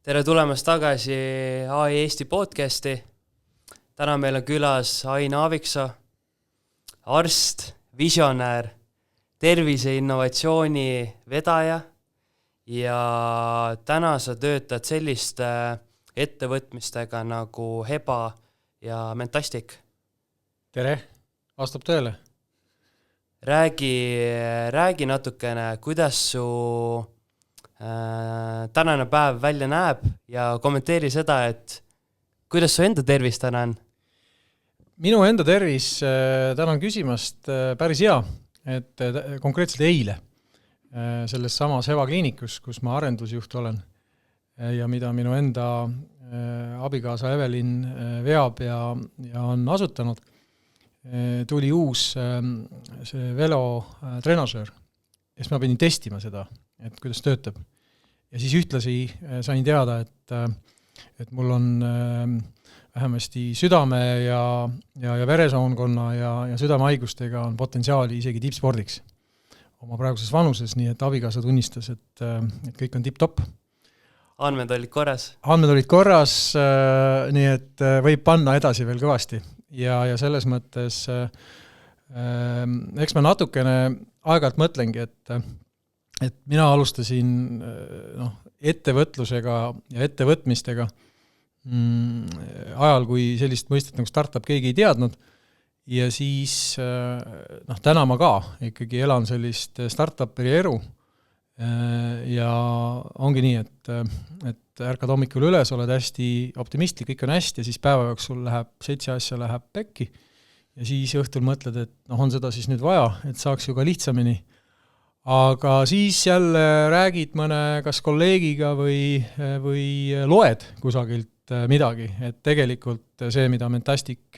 Tere tulemast tagasi AI Eesti podcasti. Täna meil on külas Ain Aaviksoo, arst, visionäär, tervise innovatsiooni vedaja ja täna sa töötad selliste ettevõtmistega nagu Heba ja Mentastic. Tere, vastab tõele. Räägi natukene, kuidas su tänane päev välja näeb ja kommenteeri seda, et kuidas su enda tervis täna on? Minu enda tervis, tänan küsimast, päris hea, et konkreetselt eile selles samas Heba kliinikus, kus ma arendusjuht olen ja mida minu enda abikaasa Evelin veab ja on asutanud, tuli uus see velotrenažöör, ja siis ma pidin testima seda, et kuidas töötab. Ja siis ühtlasi sain teada, et mul on vähemasti südame ja veresoonkonna ja südamehaigustega on potentsiaali isegi tippspordiks oma praeguses vanuses, nii et abikaasa tunnistas, et kõik on tipp-top. Andmed olid korras? Andmed olid korras, nii et võib panna edasi veel kõvasti. Ja selles mõttes eks ma natukene aeg-ajalt mõtlengi, et mina alustasin ettevõtlusega ja ettevõtmistega ajal, kui sellist mõistet nagu startup keegi ei teadnud. Ja siis täna ma ka ikkagi elan sellist startuperi elu. Ja ongi nii, et ärkad hommikul üles, oled hästi optimistlik, kõik on hästi ja siis päeva jooksul läheb 7 asja läheb pekki ja siis õhtul mõtled, et on seda siis nüüd vaja, et saaks ju ka lihtsamini. Aga siis jälle räägid mõne kas kolleegiga või loed kusagilt midagi, et tegelikult see, mida Mentastic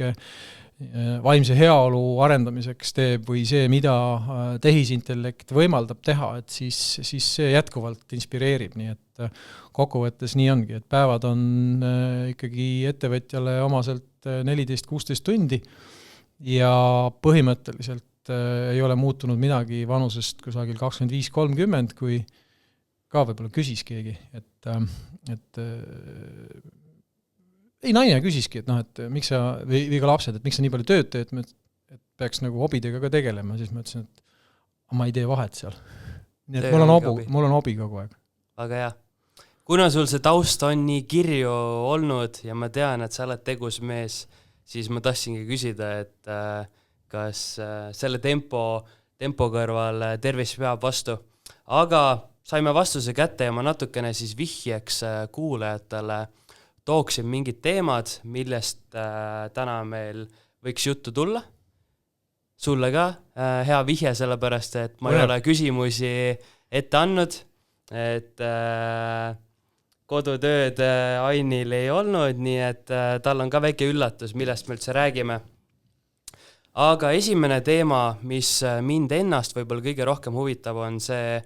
vaimse heaolu arendamiseks teeb või see, mida tehisintellekt võimaldab teha, et siis see jätkuvalt inspireerib, nii et kokkuvõttes nii ongi, et päevad on ikkagi ettevõtjale omaselt 14-16 tundi ja põhimõtteliselt ei ole muutunud midagi vanusest kusagil 25-30, kui ka võib-olla küsis keegi, et ei, naine küsiski, et miks sa, või ka lapsed, et miks sa nii palju tööd teed, et peaks nagu hobidega ka tegelema, siis ma ütlesin, et ma ei tee vahet seal. Nii et mul on hobi kogu aeg. Väga hea. Kuna sul see taust on nii kirju olnud ja ma tean, et sa oled tegus mees, siis ma tahtsingi küsida, et kas selle tempo kõrval tervis peab vastu. Aga saime vastuse kätte ja ma natukene siis vihjeks kuulajatele tooksin mingid teemad, millest täna meil võiks juttu tulla. Sulle ka hea vihje sellepärast, et ma ei ole küsimusi ette andnud, et kodutööd Ainil ei olnud, nii et tal on ka väike üllatus, millest me üldse räägime. Aga esimene teema, mis mind ennast võib-olla kõige rohkem huvitab, on see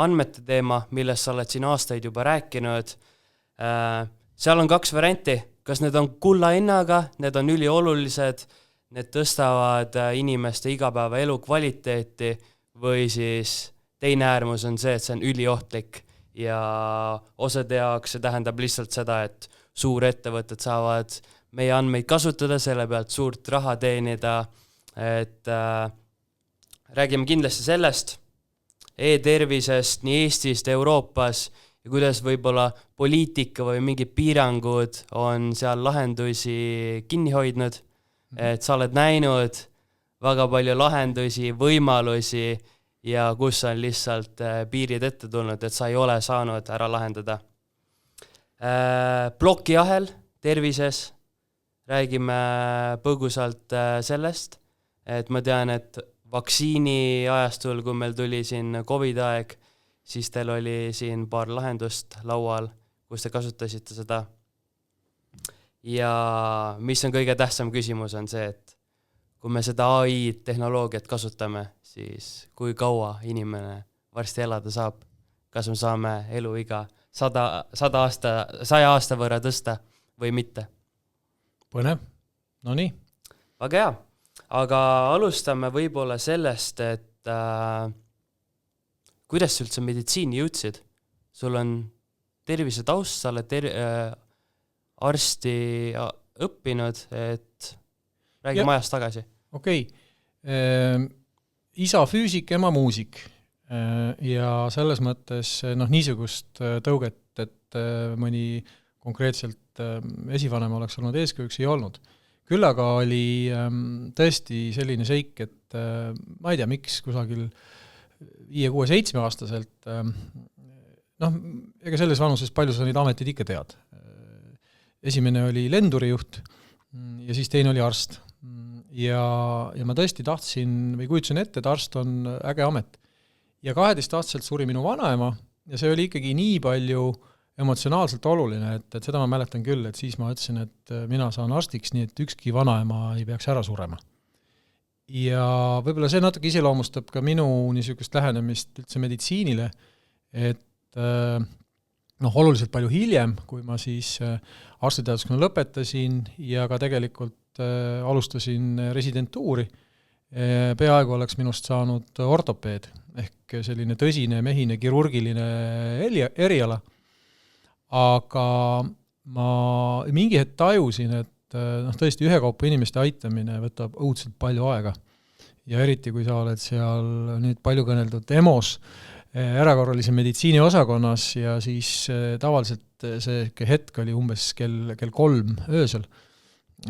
andmete teema, millest sa oled siin aastaid juba rääkinud. Seal on 2 varianti, kas need on kulla hinnaga, need on üliolulised, need tõstavad inimeste igapäeva elu kvaliteeti või siis teine äärmus on see, et see on üliohtlik ja osade jaoks see tähendab lihtsalt seda, et suurettevõtted saavad meie andmeid kasutada, selle pealt suurt raha teenida, et räägime kindlasti sellest e-tervisest nii Eestist, Euroopas ja kuidas võib-olla poliitika või mingid piirangud on seal lahendusi kinni hoidnud, et sa oled näinud väga palju lahendusi, võimalusi ja kus on lihtsalt piirid ette tulnud, et sa ei ole saanud ära lahendada. Plokiahel tervises, räägime põgusalt sellest, et ma tean, et vaktsiini ajastul, kui meil tuli siin COVID-aeg, siis teil oli siin paar lahendust laual, kus te kasutasite seda. Ja mis on kõige tähtsam küsimus on see, et kui me seda AI-tehnoloogiat kasutame, siis kui kaua inimene varsti elada saab, kas me saame eluiga 100 aasta võrra tõsta või mitte? Põnev, no nii. Väga hea, aga alustame võib-olla sellest, et kuidas sa üldse meditsiini jõudsid? Sul on tervise taust, sa oled arsti õppinud, et räägi majast tagasi. Okei. Isa füüsik, ema muusik. Ja selles mõttes niisugust tõuget, et mõni konkreetselt esivanem oleks olnud eeskujuks, ei olnud. Küll aga oli tõesti selline seik, et ma ei tea, miks kusagil 5, 6, 7 aastaselt, ega selles vanuses palju sa neid ameteid ikka tead. Esimene oli lendurijuht ja siis teine oli arst. Ja ma tõesti tahtsin või kujutasin ette, et arst on äge amet. Ja 12-aastaselt suri minu vanaema ja see oli ikkagi nii palju emotsionaalselt oluline, et seda ma mäletan küll, et siis ma ütlesin, et mina saan arstiks, nii et ükski vanaema ei peaks ära surema. Ja võib-olla see natuke iseloomustab ka minu niisugust lähenemist üldse meditsiinile, et oluliselt palju hiljem, kui ma siis arstiteaduskonna lõpetasin ja ka tegelikult alustasin residentuuri, peaaegu oleks minust saanud ortopeed, ehk selline tõsine mehine kirurgiline eriala. Aga ma mingi hetk tajusin, et tõesti ühekaupa inimeste aitamine võtab õudselt palju aega. Ja eriti, kui sa oled seal nüüd palju kõneldud EMO-s, erakorralise meditsiini osakonnas ja siis tavaliselt see hetk oli umbes kell 3 öösel,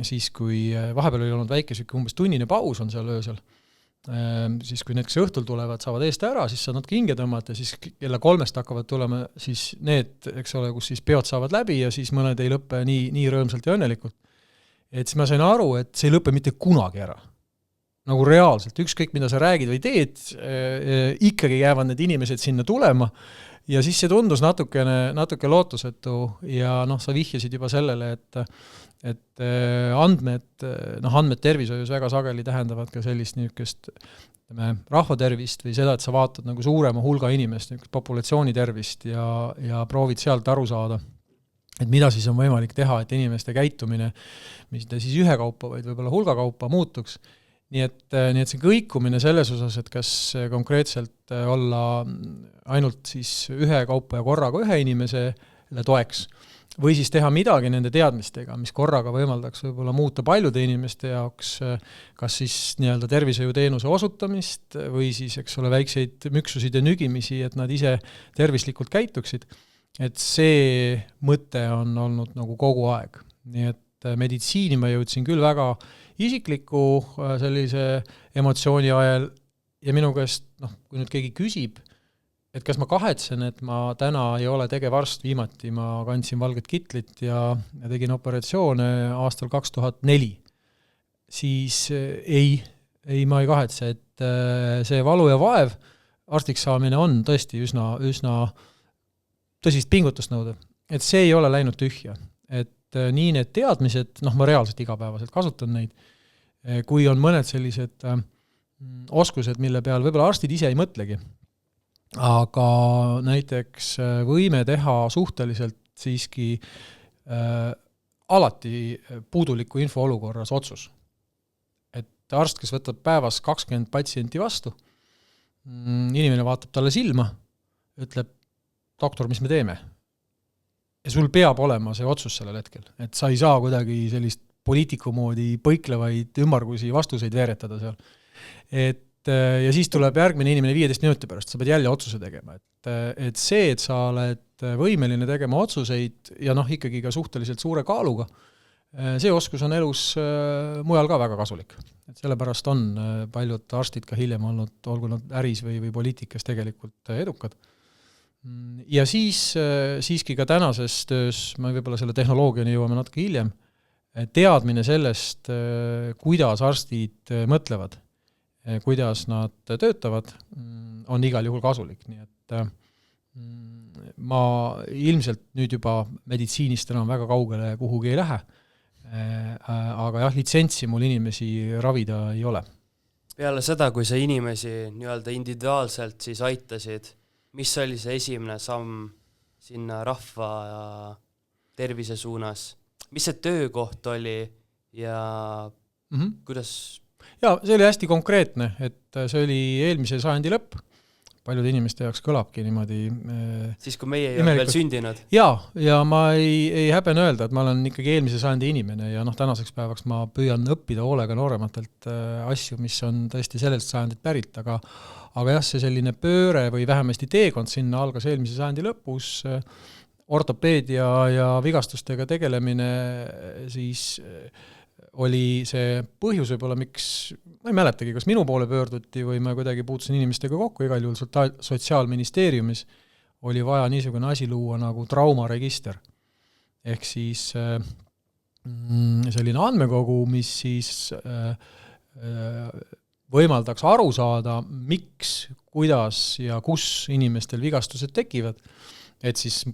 siis kui vahepeal oli olnud väike umbes tunnine paus on seal öösel, siis kui need, kes õhtul tulevad, saavad eest ära, siis saad natuke hinge tõmmata, siis kella 3 hakkavad tulema siis need, eks ole, kus siis peod saavad läbi ja siis mõned ei lõppe nii rõõmsalt ja õnnelikult. Et siis ma sain aru, et see ei lõppe mitte kunagi ära. Nagu reaalselt, ükskõik mida sa räägid või teed, ikkagi jäävad need inimesed sinna tulema ja siis see tundus natuke lootusetu ja sa vihjasid juba sellele, et andmed tervishoius väga sageli tähendavad ka sellist niisugust rahvatervist või seda, et sa vaatad nagu suurema hulga inimest, populatsiooni tervist ja proovid sealt aru saada, et mida siis on võimalik teha, et inimeste käitumine, mis ta siis ühekaupa, vaid võib-olla hulgakaupa muutuks. Nii et see kõikumine selles osas, et kas konkreetselt olla ainult siis ühekaupa ja korraga ühe inimesele toeks, või siis teha midagi nende teadmistega, mis korraga võimaldaks võib-olla muuta paljude inimeste jaoks, kas siis nii-öelda tervishoiuteenuse osutamist või siis, eks ole, väikseid müksusid ja nügimisi, et nad ise tervislikult käituksid. Et see mõte on olnud nagu kogu aeg. Nii et meditsiini ma jõudsin küll väga isikliku sellise emotsiooni ajal ja minu käest, kui nüüd keegi küsib, et kas ma kahetsen, et ma täna ei ole tegevarst, viimati ma kandsin valget kitlit ja tegin operatsioone aastal 2004, siis ei ma ei kahetse, et see valu ja vaev arstiks saamine on tõesti üsna tõsist pingutust nõuda, et see ei ole läinud tühja, et nii need teadmised, ma reaalselt igapäevaselt kasutan neid, kui on mõned sellised oskused, mille peal võib-olla arstid ise ei mõtlegi, aga näiteks võime teha suhteliselt siiski alati puuduliku info olukorras otsus. Et arst, kes võtab päevas 20 patsienti vastu, inimene vaatab talle silma, ütleb, doktor, mis me teeme? Ja sul peab olema see otsus sellel hetkel, et sa ei saa kuidagi sellist poliitiku moodi põiklevaid ümmargusi vastuseid veeretada seal. Ja siis tuleb järgmine inimene 15 minuti pärast, sa pead jälle otsuse tegema. Et see, et sa oled võimeline tegema otsuseid ja ikkagi ka suhteliselt suure kaaluga, see oskus on elus mujal ka väga kasulik. Et sellepärast on paljud arstid ka hiljem olnud, olgu nad äris või poliitikas tegelikult edukad. Ja siis siiski ka tänases töös, ma võib-olla selle tehnoloogiani jõuame natuke hiljem, teadmine sellest, kuidas arstid mõtlevad, kuidas nad töötavad, on igal juhul kasulik. Nii et ma ilmselt nüüd juba meditsiinist enam väga kaugele kuhugi ei lähe, aga jah, litsentsi mul inimesi ravida ei ole. Peale seda, kui sa inimesi nii-öelda individuaalselt siis aitasid, mis oli see esimene samm sinna rahva tervise suunas? Mis see töökoht oli ja kuidas? Ja see oli hästi konkreetne, et see oli eelmise sajandi lõpp, paljude inimeste jaoks kõlabki niimoodi siis, kui meie ei ole veel sündinud. Ja ma ei häbene öelda, et ma olen ikkagi eelmise sajandi inimene ja tänaseks päevaks ma püüan õppida hoolega noorematelt asju, mis on tõesti sellest sajandit pärit, aga jah, see selline pööre või vähemasti teekond sinna algas eelmise sajandi lõpus, ortopeedia ja vigastustega tegelemine siis oli see põhjus võib-olla, miks, ma ei mäletagi, kas minu poole pöörduti või ma kuidagi puutusin inimestega kokku, igal juhul Sotsiaalministeeriumis oli vaja niisugune asi luua nagu traumaregister. Ehk siis selline andmekogu, mis siis võimaldaks aru saada, miks, kuidas ja kus inimestel vigastused tekivad, et siis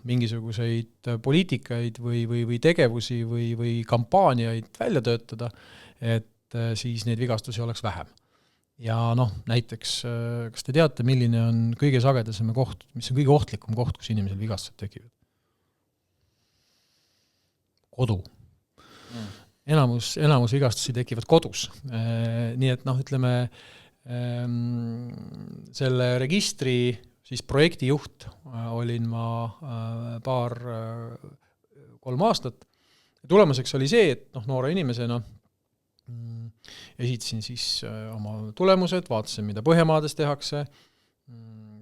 mingisuguseid poliitikaid või tegevusi või kampaaniaid välja töötada, et siis neid vigastusi oleks vähem. Ja näiteks, kas te teate, milline on kõige sagedasem koht, mis on kõige ohtlikum koht, kus inimesel vigastused tekivad? Kodu. Enamus vigastusi tekivad kodus. Nii et ütleme, selle registri siis projektijuht olin ma 3 aastat. Tulemuseks oli see, et noore inimesena esitasin siis oma tulemused, vaatasin, mida Põhjamaades tehakse,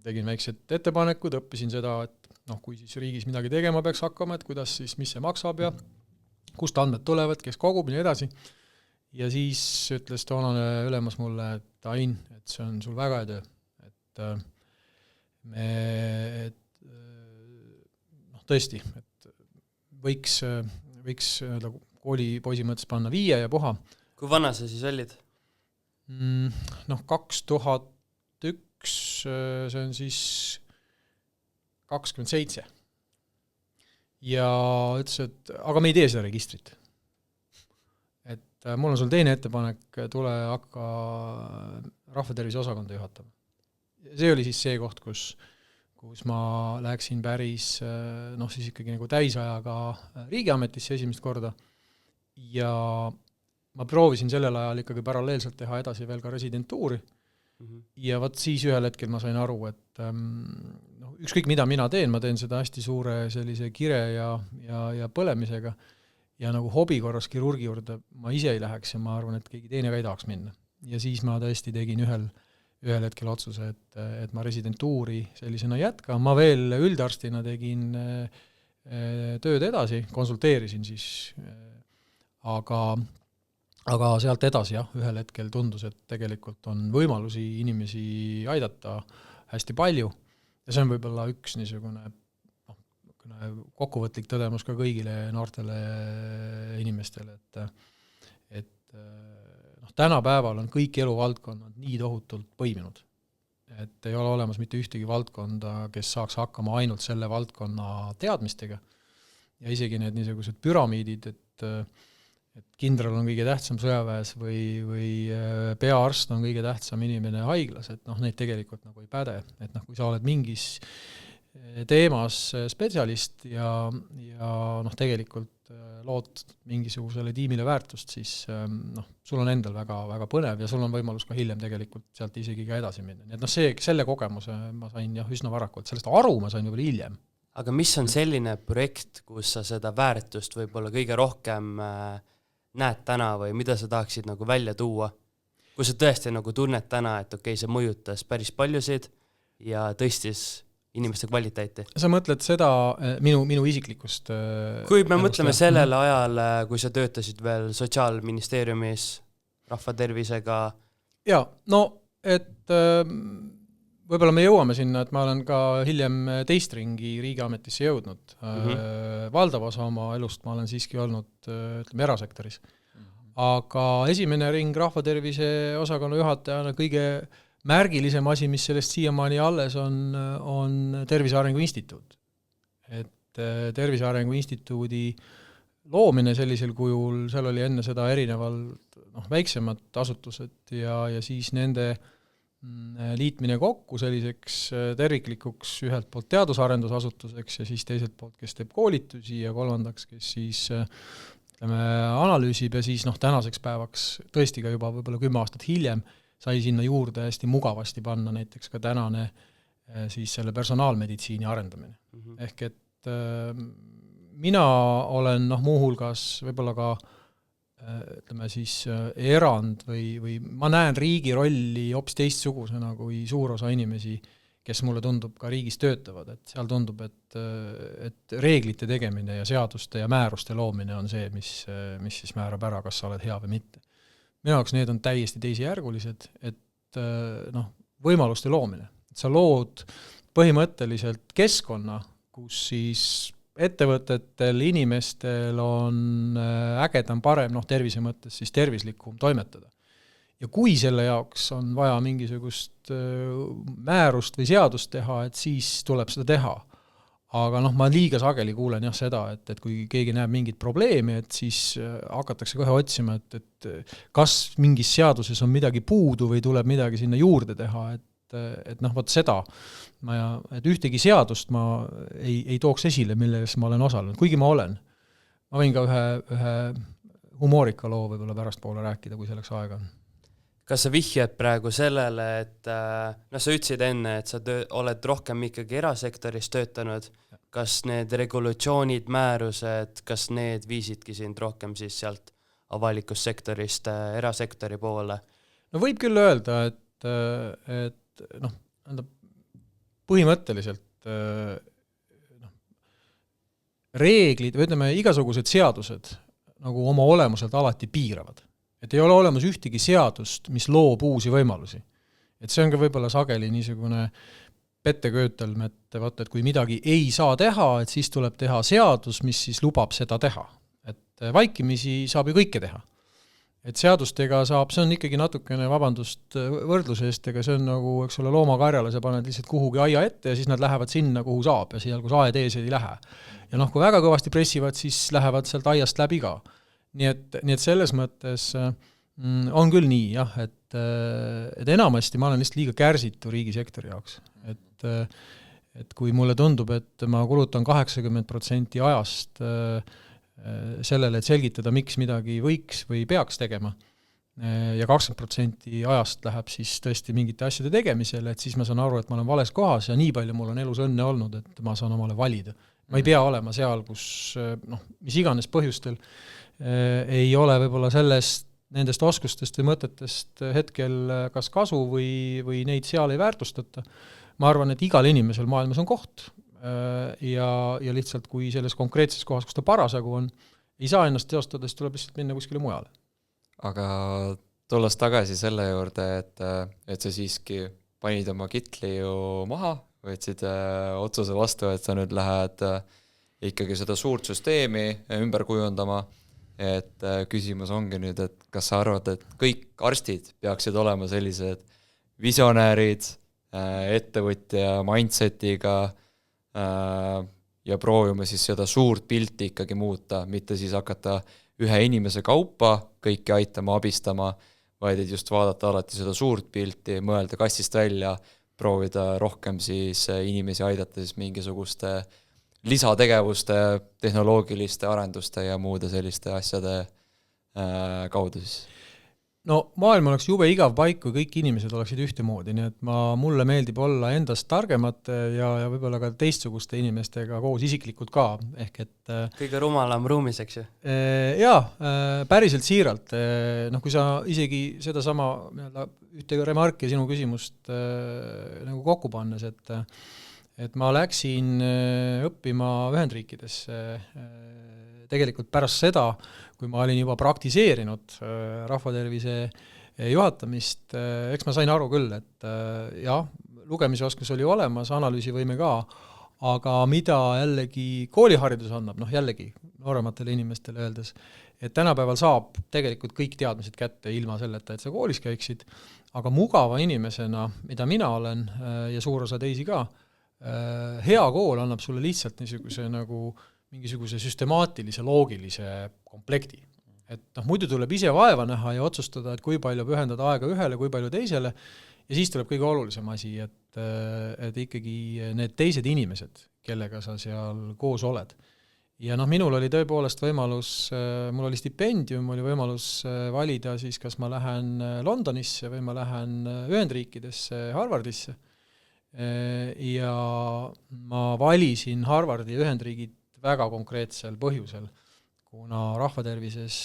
tegin väiksed ettepanekud, õppisin seda, et kui siis riigis midagi tegema peaks hakkama, et kuidas siis, mis see maksab ja kust andmed tulevad, kes kogub ja nii edasi. Ja siis ütles toonane ülemas mulle, et Ain, et see on sul väga hea töö, et tõesti, et võiks koolipoisi mõttes panna 5 ja puha. Kui vana sa siis olid? 2001, see on siis 27. Ja ütles, et aga me ei tee seda registrit. Et mul on sul teine ettepanek, tule hakka rahvatervise osakonda juhatama. See oli siis see koht, kus ma läksin päris siis ikkagi nagu täisajaga riigiametisse esimest korda ja ma proovisin sellel ajal ikkagi paralleelselt teha edasi veel ka residentuuri ja siis ühel hetkel ma sain aru, et ükskõik mida mina teen, ma teen seda hästi suure sellise kire ja põlemisega ja nagu hobi korras kirurgi juurde ma ise ei läheks ja ma arvan, et keegi teine ka ei tahaks minna. Ja siis ma tõesti tegin ühel hetkel otsuse, et ma residentuuri sellisena jätkan. Ma veel üldarstina tegin tööd edasi, konsulteerisin siis, aga sealt edasi ühel hetkel tundus, et tegelikult on võimalusi inimesi aidata hästi palju ja see on võib-olla üks niisugune kokkuvõtlik tõdemus ka kõigile noortele inimestele, et tänapäeval on kõik eluvaldkonnad nii tohutult põiminud, et ei ole olemas mitte ühtegi valdkonda, kes saaks hakkama ainult selle valdkonna teadmistega ja isegi need niisugused püramiidid, et kindral on kõige tähtsam sõjaväes või peaarst on kõige tähtsam inimene haiglas, et neid tegelikult nagu ei päde, et kui sa oled mingis teemas spetsialist ja tegelikult lood mingisugusele tiimile väärtust, siis sul on endal väga, väga põnev ja sul on võimalus ka hiljem tegelikult sealt isegi ka edasi minna. Nii et selle kogemuse ma sain üsna varakult, sellest aru ma sain võib-olla hiljem. Aga mis on selline projekt, kus sa seda väärtust võib-olla kõige rohkem näed täna või mida sa tahaksid nagu välja tuua, kui sa tõesti nagu tunned täna, et see mõjutas päris paljusid ja tõstis inimeste kvaliteeti? Sa mõtled seda minu isiklikust kui me mõtleme sellele ajal, kui sa töötasid veel Sotsiaalministeeriumis rahvatervisega? Jaa, et võib-olla me jõuame sinna, et ma olen ka hiljem teist ringi riigiametisse jõudnud. Valdav osa oma elust ma olen siiski olnud erasektoris. Aga esimene ring rahvatervise osakonna juhatajana kõige märgilisem asi, mis sellest siiamaani alles on Tervise Arengu Instituut. Et Tervise Arengu Instituudi loomine sellisel kujul, seal oli enne seda erinevalt väiksemad asutused ja siis nende liitmine kokku selliseks terviklikuks ühelt poolt teadusarendusasutuseks ja siis teiselt poolt, kes teeb koolitusi ja kolmandaks, kes siis analüüsib ja siis tänaseks päevaks tõesti ka juba võib-olla 10 aastat hiljem sai sinna juurde hästi mugavasti panna näiteks ka tänane siis selle personaalmeditsiini arendamine. Ehk et mina olen muuhulgas võib-olla ka ütleme siis erand või ma näen riigi rolli hoopis teistsugusena kui suur osa inimesi, kes mulle tundub ka riigis töötavad, et seal tundub, et reeglite tegemine ja seaduste ja määruste loomine on see, mis siis määrab ära, kas sa oled hea või mitte. Minu jaoks need on täiesti teisejärgulised, et võimaluste loomine. Et sa lood põhimõtteliselt keskkonna, kus siis ettevõtetel, inimestel on ägedam, parem, tervise mõttes siis tervislikum toimetada. Ja kui selle jaoks on vaja mingisugust määrust või seadust teha, et siis tuleb seda teha. Aga ma liiga sageli kuulen seda, et kui keegi näeb mingit probleemi, et siis hakatakse kohe otsima, et kas mingis seaduses on midagi puudu või tuleb midagi sinna juurde teha, et vot seda, et ühtegi seadust ma ei tooks esile, milles ma olen osalenud, kuigi ma olen. Ma võin ka ühe humoorika loo võib-olla pärastpoole rääkida, kui selleks aega on. Kas sa vihjad praegu sellele, et sa ütlesid enne, et sa oled rohkem ikkagi erasektoris töötanud, kas need regulatsioonid, määrused, kas need viisidki sind rohkem siis sealt avalikust sektorist erasektori poole? No võib küll öelda, et põhimõtteliselt reeglid või ütleme igasugused seadused nagu oma olemuselt alati piiravad. Et ei ole olemas ühtegi seadust, mis loob uusi võimalusi. Et see on ka võib-olla sageli niisugune petteköötelm, et kui midagi ei saa teha, et siis tuleb teha seadus, mis siis lubab seda teha. Et vaikimisi saab ju kõike teha. Et seadustega saab, see on ikkagi natukene vabandust võrdluse eest, ega see on nagu, eks ole, loomakarjale, sa paned lihtsalt kuhugi aia ette ja siis nad lähevad sinna, kuhu saab ja seal, kus aed ees ei lähe. Ja kui väga kõvasti pressivad, siis lähevad sealt aiast läbi ka. Nii et selles mõttes on küll nii, jah, et enamasti ma olen lihtsalt liiga kärsitu riigisektori jaoks. Et kui mulle tundub, et ma kulutan 80% ajast sellele, et selgitada, miks midagi võiks või peaks tegema, ja 20% ajast läheb siis tõesti mingite asjade tegemisele, et siis ma saan aru, et ma olen vales kohas ja nii palju mul on elus õnne olnud, et ma saan omale valida. Ma ei pea olema seal, kus mis iganes põhjustel ei ole võib-olla nendest oskustest või mõtetest hetkel kas kasu või neid seal ei väärtustata. Ma arvan, et igal inimesel maailmas on koht ja lihtsalt kui selles konkreetses kohas, kus ta parasjagu on, ei saa ennast teostada, siis tuleb lihtsalt minna kuskile mujale. Aga tulles tagasi selle juurde, et sa siiski panid oma kitli ju maha, võtsid otsuse vastu, et sa nüüd lähed ikkagi seda suurt süsteemi ümber kujundama, et küsimus ongi nüüd, et kas sa arvad, et kõik arstid peaksid olema sellised visionäärid, ettevõtja mindsetiga ja proovima siis seda suurt pilti ikkagi muuta, mitte siis hakata ühe inimese kaupa kõiki aitama, abistama, vaid et just vaadata alati seda suurt pilti, mõelda kastist välja, proovida rohkem siis inimesi aidata siis mingisuguste lisategevuste, tehnoloogiliste arenduste ja muude selliste asjade kaudu siis? No maailm oleks jube igav paik, kui kõik inimesed oleksid ühtemoodi, nii et mulle meeldib olla endast targemate ja võib-olla ka teistsuguste inimestega koos isiklikult ka, ehk et kõige rumalam ruumis, eks ju? Jaa, päriselt siiralt. Kui sa isegi seda sama ühte remarki sinu küsimust nagu kokku pannes, et ma läksin õppima Ühendriikidesse tegelikult pärast seda, kui ma olin juba praktiseerinud rahvatervise juhatamist, eks ma sain aru küll, et jah, lugemisoskus oli olemas, analüüsivõime ka, aga mida jällegi kooliharidus annab, jällegi noorematele inimestele öeldes, et tänapäeval saab tegelikult kõik teadmised kätte ilma selleta, et sa koolis käiksid, aga mugava inimesena, mida mina olen ja suur osa teisi ka, hea kool annab sulle lihtsalt niisuguse nagu mingisuguse süstemaatilise, loogilise komplekti. Et muidu tuleb ise vaeva näha ja otsustada, et kui palju pühendada aega ühele, kui palju teisele, ja siis tuleb kõige olulisem asi, et ikkagi need teised inimesed, kellega sa seal koos oled. ja noh, minul oli tõepoolest võimalus, mul oli stipendium, oli võimalus valida siis, kas ma lähen Londonisse või ma lähen Ühendriikidesse, Harvardisse. Ja ma valisin Harvardi Ühendriigid väga konkreetsel põhjusel, kuna rahvatervises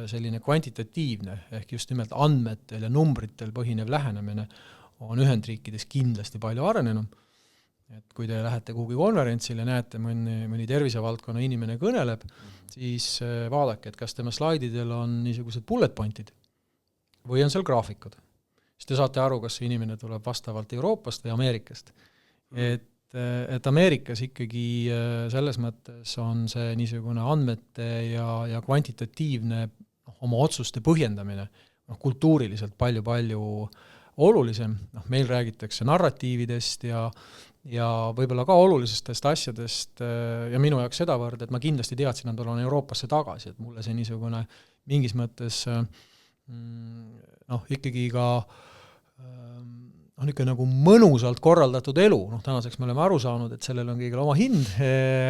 selline kvantitatiivne ehk just nimelt andmetel ja numbritel põhinev lähenemine on Ühendriikides kindlasti palju arenenum. Et kui te lähete kuhugi konverentsile ja näete, mõni tervisevaldkonna inimene kõneleb, siis vaadake, et kas tema slaididel on niisugused bullet pointid või on seal graafikud. Siis te saate aru, kas see inimene tuleb vastavalt Euroopast või Ameerikast. Et Ameerikas ikkagi selles mõttes on see niisugune andmete ja kvantitatiivne oma otsuste põhjendamine kultuuriliselt palju olulisem. Meil räägitakse narratiividest ja võib-olla ka olulisestest asjadest ja minu jaoks sedavõrd, et ma kindlasti teadsin, et olen Euroopasse tagasi, et mulle see niisugune mingis mõttes ikkagi ka niisugune nagu mõnusalt korraldatud elu, tänaseks me oleme aru saanud, et sellel on kõigil oma hind,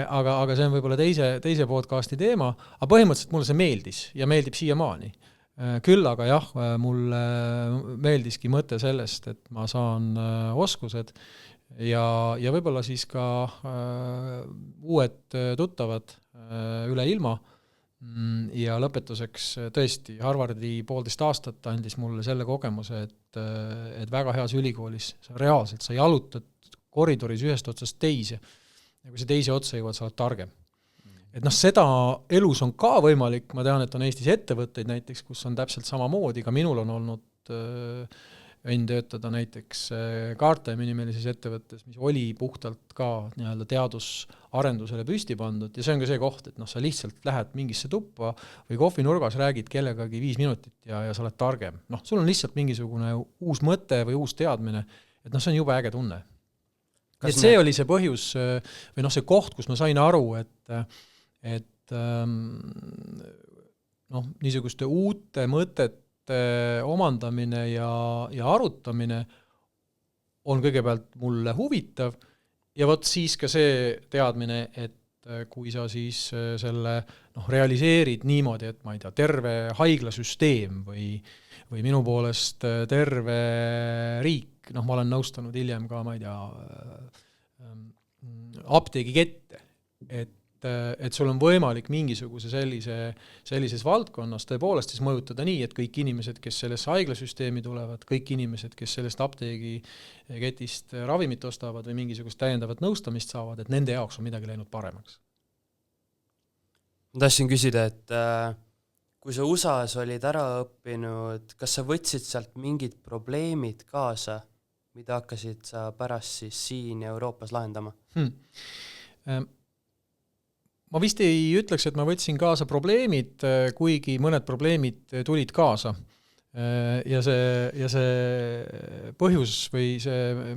aga see on võib-olla teise podcasti teema, aga põhimõtteliselt mulle see meeldis ja meeldib siiamaani. Küll aga jah, mulle meeldiski mõte sellest, et ma saan oskused ja võib-olla siis ka uued tuttavad üle ilma ja lõpetuseks tõesti Harvardi 1,5 aastat andis mulle selle kogemuse, et väga heas ülikoolis sa reaalselt, sa jalutad koridoris ühest otsast teise ja kui see teise otsa jõuad, sa oled targem. Et seda elus on ka võimalik, ma tean, et on Eestis ettevõtteid näiteks, kus on täpselt samamoodi, ka minul on olnud võin töötada näiteks Guardtime nimelises ettevõttes, mis oli puhtalt ka nii-öelda teadusarendusele püsti pandud ja see on ka see koht, et sa lihtsalt lähed mingisse tuppa või kohvinurgas räägid kellegagi 5 minutit ja sa oled targem. Sul on lihtsalt mingisugune uus mõte või uus teadmine, et see on jube äge tunne. Et see oli see põhjus või see koht, kus ma sain aru, et niisuguste uute mõtete omandamine ja arutamine on kõigepealt mulle huvitav ja vot siis ka see teadmine, et kui sa siis selle realiseerid niimoodi, et ma ei tea, terve haiglasüsteem või minu poolest terve riik, ma olen nõustanud hiljem ka, ma ei tea, apteegikette, et sul on võimalik mingisuguse sellises valdkonnas tõepoolest siis mõjutada nii, et kõik inimesed, kes sellest haiglasüsteemi tulevad, kõik inimesed, kes sellest apteegiketist ravimit ostavad või mingisugust täiendavat nõustamist saavad, et nende jaoks on midagi läinud paremaks. Ma tahtsin küsida, et kui sa USA-s olid ära õppinud, kas sa võtsid sealt mingid probleemid kaasa, mida hakkasid sa pärast siis siin Euroopas lahendama? Ma vist ei ütleks, et ma võtsin kaasa probleemid, kuigi mõned probleemid tulid kaasa. Ja see põhjus või see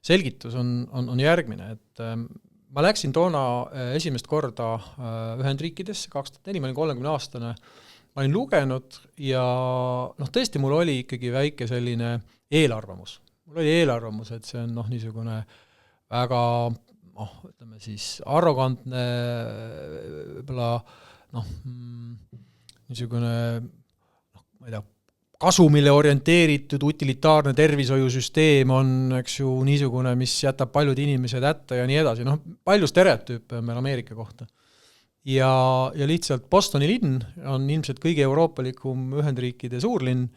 selgitus on järgmine, et ma läksin toona esimest korda Ühendriikidesse 2004, ma olin 30-aastane, ma olin lugenud ja tõesti mul oli ikkagi väike selline eelarvamus. Mul oli eelarvamus, et see on niisugune väga ütleme siis arrogantne, võib-olla niisugune ma ei tea, kasumile orienteeritud utilitaarne tervishoiusüsteem on, eks ju, niisugune, mis jätab paljud inimesed hätta ja nii edasi. Palju stereotüüpe on meil Ameerika kohta. Ja lihtsalt Bostoni linn on ilmselt kõige euroopalikum Ühendriikide suurlinn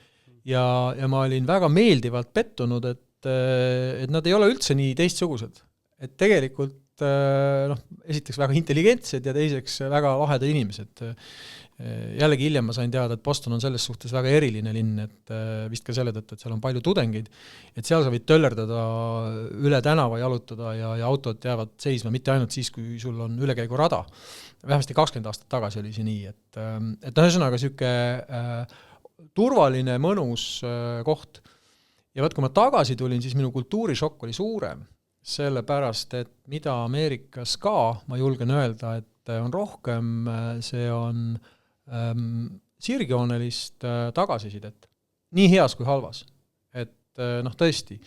ja ma olin väga meeldivalt pettunud, et nad ei ole üldse nii teistsugused. Et tegelikult esiteks väga intelligentsed ja teiseks väga lahedad inimesed. Jällegi hiljem ma sain teada, et Boston on selles suhtes väga eriline linn, et vist ka selle tõttu, et seal on palju tudengeid, et seal sa võid töllerdada üle tänava jalutada ja autod jäävad seisma, mitte ainult siis, kui sul on ülekäigurada. Vähemasti 20 aastat tagasi oli see nii, et ühesõnaga siuke turvaline, mõnus koht. Ja võt, kui ma tagasi tulin, siis minu kultuurishokk oli suurem. Sellepärast, et mida Ameerikas ka, ma julgen öelda, et on rohkem, see on sirgjoonelist tagasisidet. Nii heas kui halvas. Et tõesti,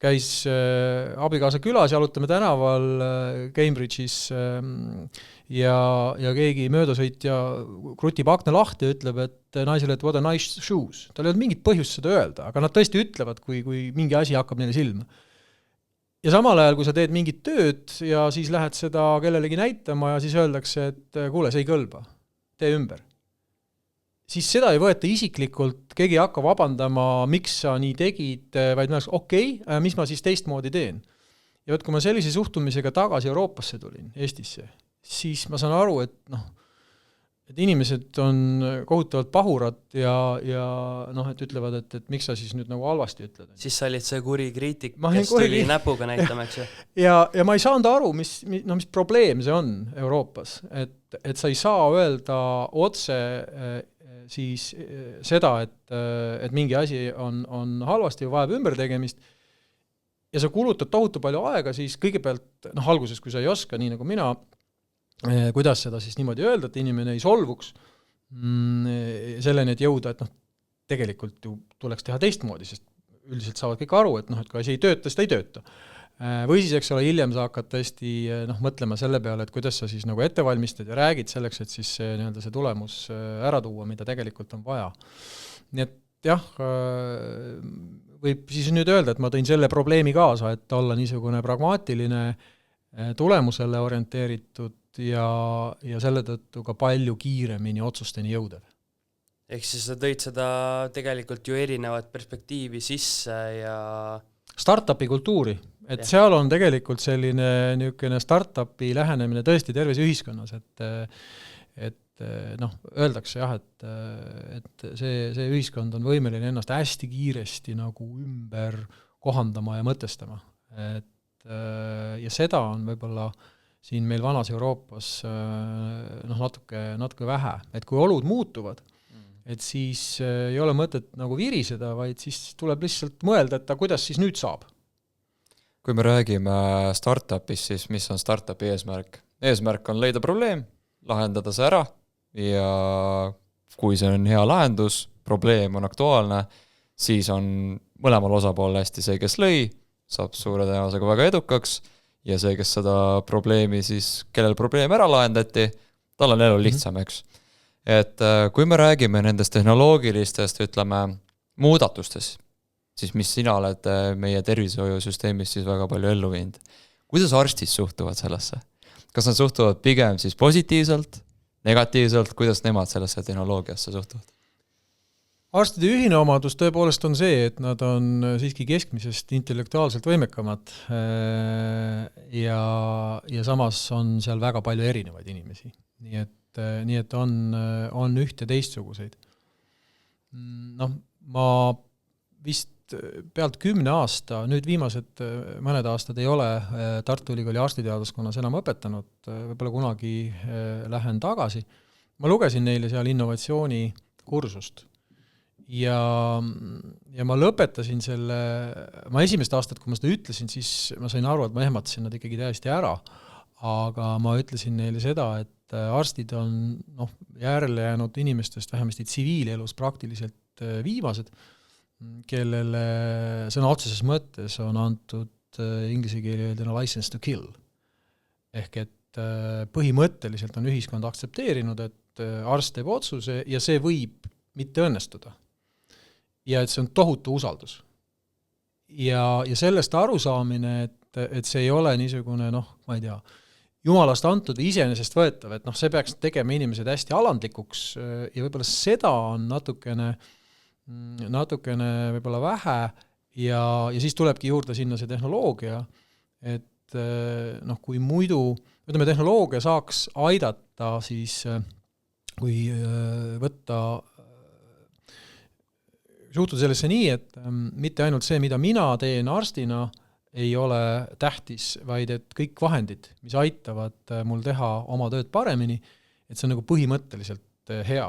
käis abikaasa külas, jalutame tänaval Cambridge'is ja keegi möödasõitja krutib akna lahti ja ütleb, et naisele, et what a nice shoes. Tal ei olnud mingit põhjust seda öelda, aga nad tõesti ütlevad, kui mingi asi hakkab neile silma. Ja samal ajal, kui sa teed mingit tööd ja siis lähed seda kellelegi näitama ja siis öeldakse, et kuule, see ei kõlba, tee ümber. Siis seda ei võeta isiklikult, keegi ei hakka vabandama, miks sa nii tegid, vaid ma okei, mis ma siis teistmoodi teen. Ja kui ma sellise suhtumisega tagasi Euroopasse tulin, Eestisse, siis ma saan aru, et inimesed on kohutavalt pahurad ja et ütlevad, et miks sa siis nüüd nagu halvasti ütled. Siis sa olid see kuri kriitik, kes tuli näpuga näitama, eks ju? Ja ma ei saanud aru, mis probleem see on Euroopas, et sa ei saa öelda otse siis seda, et mingi asi on halvasti või vajab ümbertegemist ja sa kulutad tohutu palju aega, siis kõigepealt, alguses, kui sa ei oska, nii nagu mina, kuidas seda siis niimoodi öelda, et inimene ei solvuks selleni, et jõuda, et tegelikult ju tuleks teha teistmoodi, sest üldiselt saavad kõik aru, et kui asi ei tööta, siis ta ei tööta. Või siis, eks ole, hiljem sa hakkad tõesti mõtlema selle peale, et kuidas sa siis nagu ette valmistad ja räägid selleks, et siis see tulemus ära tuua, mida tegelikult on vaja. Nii et jah, võib siis nüüd öelda, et ma tõin selle probleemi kaasa, et olla niisugune pragmaatiline, tulemusele orienteeritud ja selle tõttu ka palju kiiremini otsusteni jõudev. Ehk siis sa tõid seda tegelikult ju erinevat perspektiivi sisse ja startupi kultuuri, et seal on tegelikult selline niisugune startupi lähenemine tõesti terves ühiskonnas, et öeldakse jah, et see ühiskond on võimeline ennast hästi kiiresti nagu ümber kohandama ja mõtestama. Ja seda on võib-olla siin meil vanas Euroopas natuke vähe, et kui olud muutuvad, et siis ei ole mõtet nagu viriseda, vaid siis tuleb lihtsalt mõelda, et kuidas siis nüüd saab. Kui me räägime startupis, siis mis on startupi eesmärk? Eesmärk on leida probleem, lahendada see ära ja kui see on hea lahendus, probleem on aktuaalne, siis on mõlemal osapool hästi see, kes lõi, saab suure tõenäosusega väga edukaks ja see, kes seda probleemi siis, kellel probleem ära lahendati, tal on elu lihtsam, eks. Et kui me räägime nendest tehnoloogilistest, ütleme, muudatustest, siis mis sina oled meie tervishoiusüsteemis siis väga palju ellu viinud. Kuidas arstid suhtuvad sellesse? Kas nad suhtuvad pigem siis positiivselt, negatiivselt, kuidas nemad sellesse tehnoloogiasse suhtuvad? Arstide ühine omadus tõepoolest on see, et nad on siiski keskmisest intellektuaalselt võimekamad ja samas on seal väga palju erinevaid inimesi. Nii et on üht ja teistsuguseid. Ma vist pealt 10 aasta, nüüd viimased mõned aastad ei ole Tartu Ülikooli arstiteaduskonnas enam õpetanud, võib-olla kunagi lähen tagasi. Ma lugesin neile seal innovatsiooni kursust ja ma lõpetasin selle, ma esimest aastat, kui ma seda ütlesin, siis ma sain aru, et ma ehmatasin nad ikkagi täiesti ära, aga ma ütlesin neile seda, et arstid on järele jäänud inimestest vähemasti tsiviilelus praktiliselt viimased, kellele sõna otseses mõttes on antud inglise keeldena license to kill. Ehk et põhimõtteliselt on ühiskond aktsepteerinud, et arst teeb otsuse ja see võib mitte õnnestuda. Ja et see on tohutu usaldus. Ja sellest arusaamine, et see ei ole niisugune, ma ei tea, jumalast antud iseenesest võetav, et see peaks tegema inimesed hästi alandlikuks ja võib-olla seda on natukene võib-olla vähe ja siis tulebki juurde sinna see tehnoloogia, et kui muidu, ütleme, tehnoloogia saaks aidata siis, kui võtta suhtuda sellesse nii, et mitte ainult see, mida mina teen arstina, ei ole tähtis, vaid et kõik vahendid, mis aitavad mul teha oma tööd paremini, et see on nagu põhimõtteliselt hea.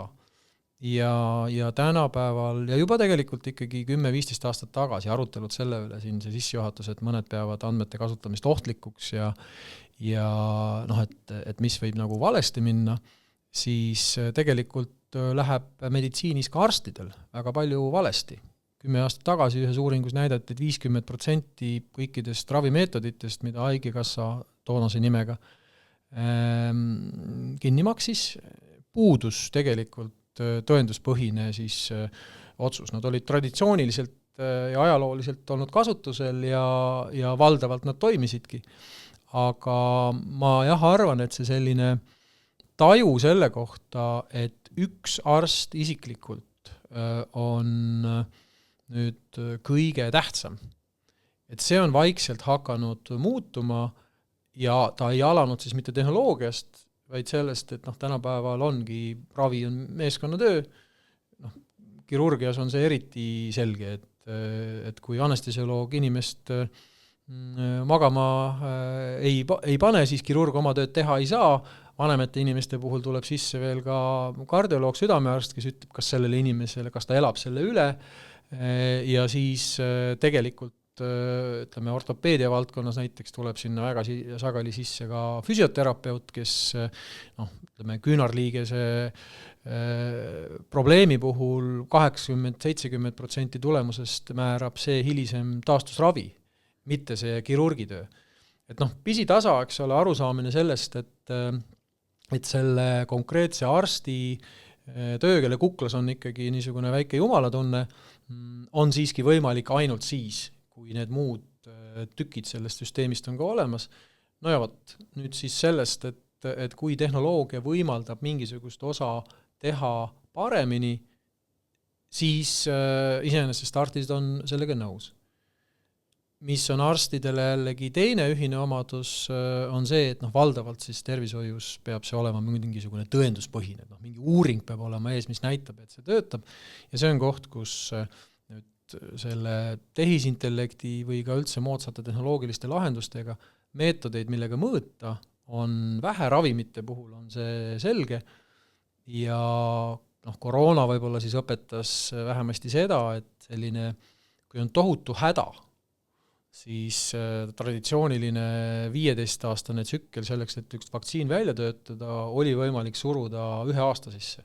Ja tänapäeval, ja juba tegelikult ikkagi 10-15 aastat tagasi arutelud selle üle siin see sissejuhatus, et mõned peavad andmete kasutamist ohtlikuks ja et mis võib nagu valesti minna, siis tegelikult läheb meditsiinis ka arstidel väga palju valesti. 10 aastat tagasi ühes uuringus näidati, et 50% kõikidest ravimeetoditest, mida Haigekassa toonase nimega kinni maksis, puudus tegelikult tõenduspõhine siis otsus. Nad olid traditsiooniliselt ja ajalooliselt olnud kasutusel ja valdavalt nad toimisidki. Aga ma arvan, et see selline taju selle kohta, et üks arst isiklikult on nüüd kõige tähtsam. Et see on vaikselt hakanud muutuma ja ta ei alanud siis mitte tehnoloogiast, vaid sellest, et tänapäeval ongi, ravi on meeskonnatöö, kirurgias on see eriti selge, et kui anestesioloog inimest magama ei pane, siis kirurg oma tööd teha ei saa, vanemate inimeste puhul tuleb sisse veel ka kardioloog, südamearst, kes ütleb, kas sellele inimesele, kas ta elab selle üle, ja siis tegelikult ütleme, ortopeedia valdkonnas näiteks tuleb sinna väga sageli sisse ka füsioterapeut, kes küünarliigese probleemi puhul 80-70% tulemusest määrab see hilisem taastusravi, mitte see kirurgitöö. Et pisitasa, eks ole, arusaamine sellest, et selle konkreetse arsti töö, kelle kuklas on ikkagi niisugune väike jumalatunne, on siiski võimalik ainult siis, kui need muud tükid sellest süsteemist on ka olemas. No ja võt, nüüd siis sellest, et kui tehnoloogia võimaldab mingisugust osa teha paremini, siis iseenesest arstid on sellega nõus. Mis on arstidele jällegi teine ühine omadus, on see, et valdavalt siis tervishoius peab see olema mingisugune tõenduspõhine, mingi uuring peab olema ees, mis näitab, et see töötab, ja see on koht, kus nüüd selle tehisintellekti või ka üldse moodsate tehnoloogiliste lahendustega meetodeid, millega mõõta, on vähe, ravimite puhul on see selge, ja koroona võib-olla siis õpetas vähemasti seda, et selline, kui on tohutu häda, siis traditsiooniline 15-aastane tsükkel selleks, et üks vaktsiin välja töötada, oli võimalik suruda 1 aasta sisse.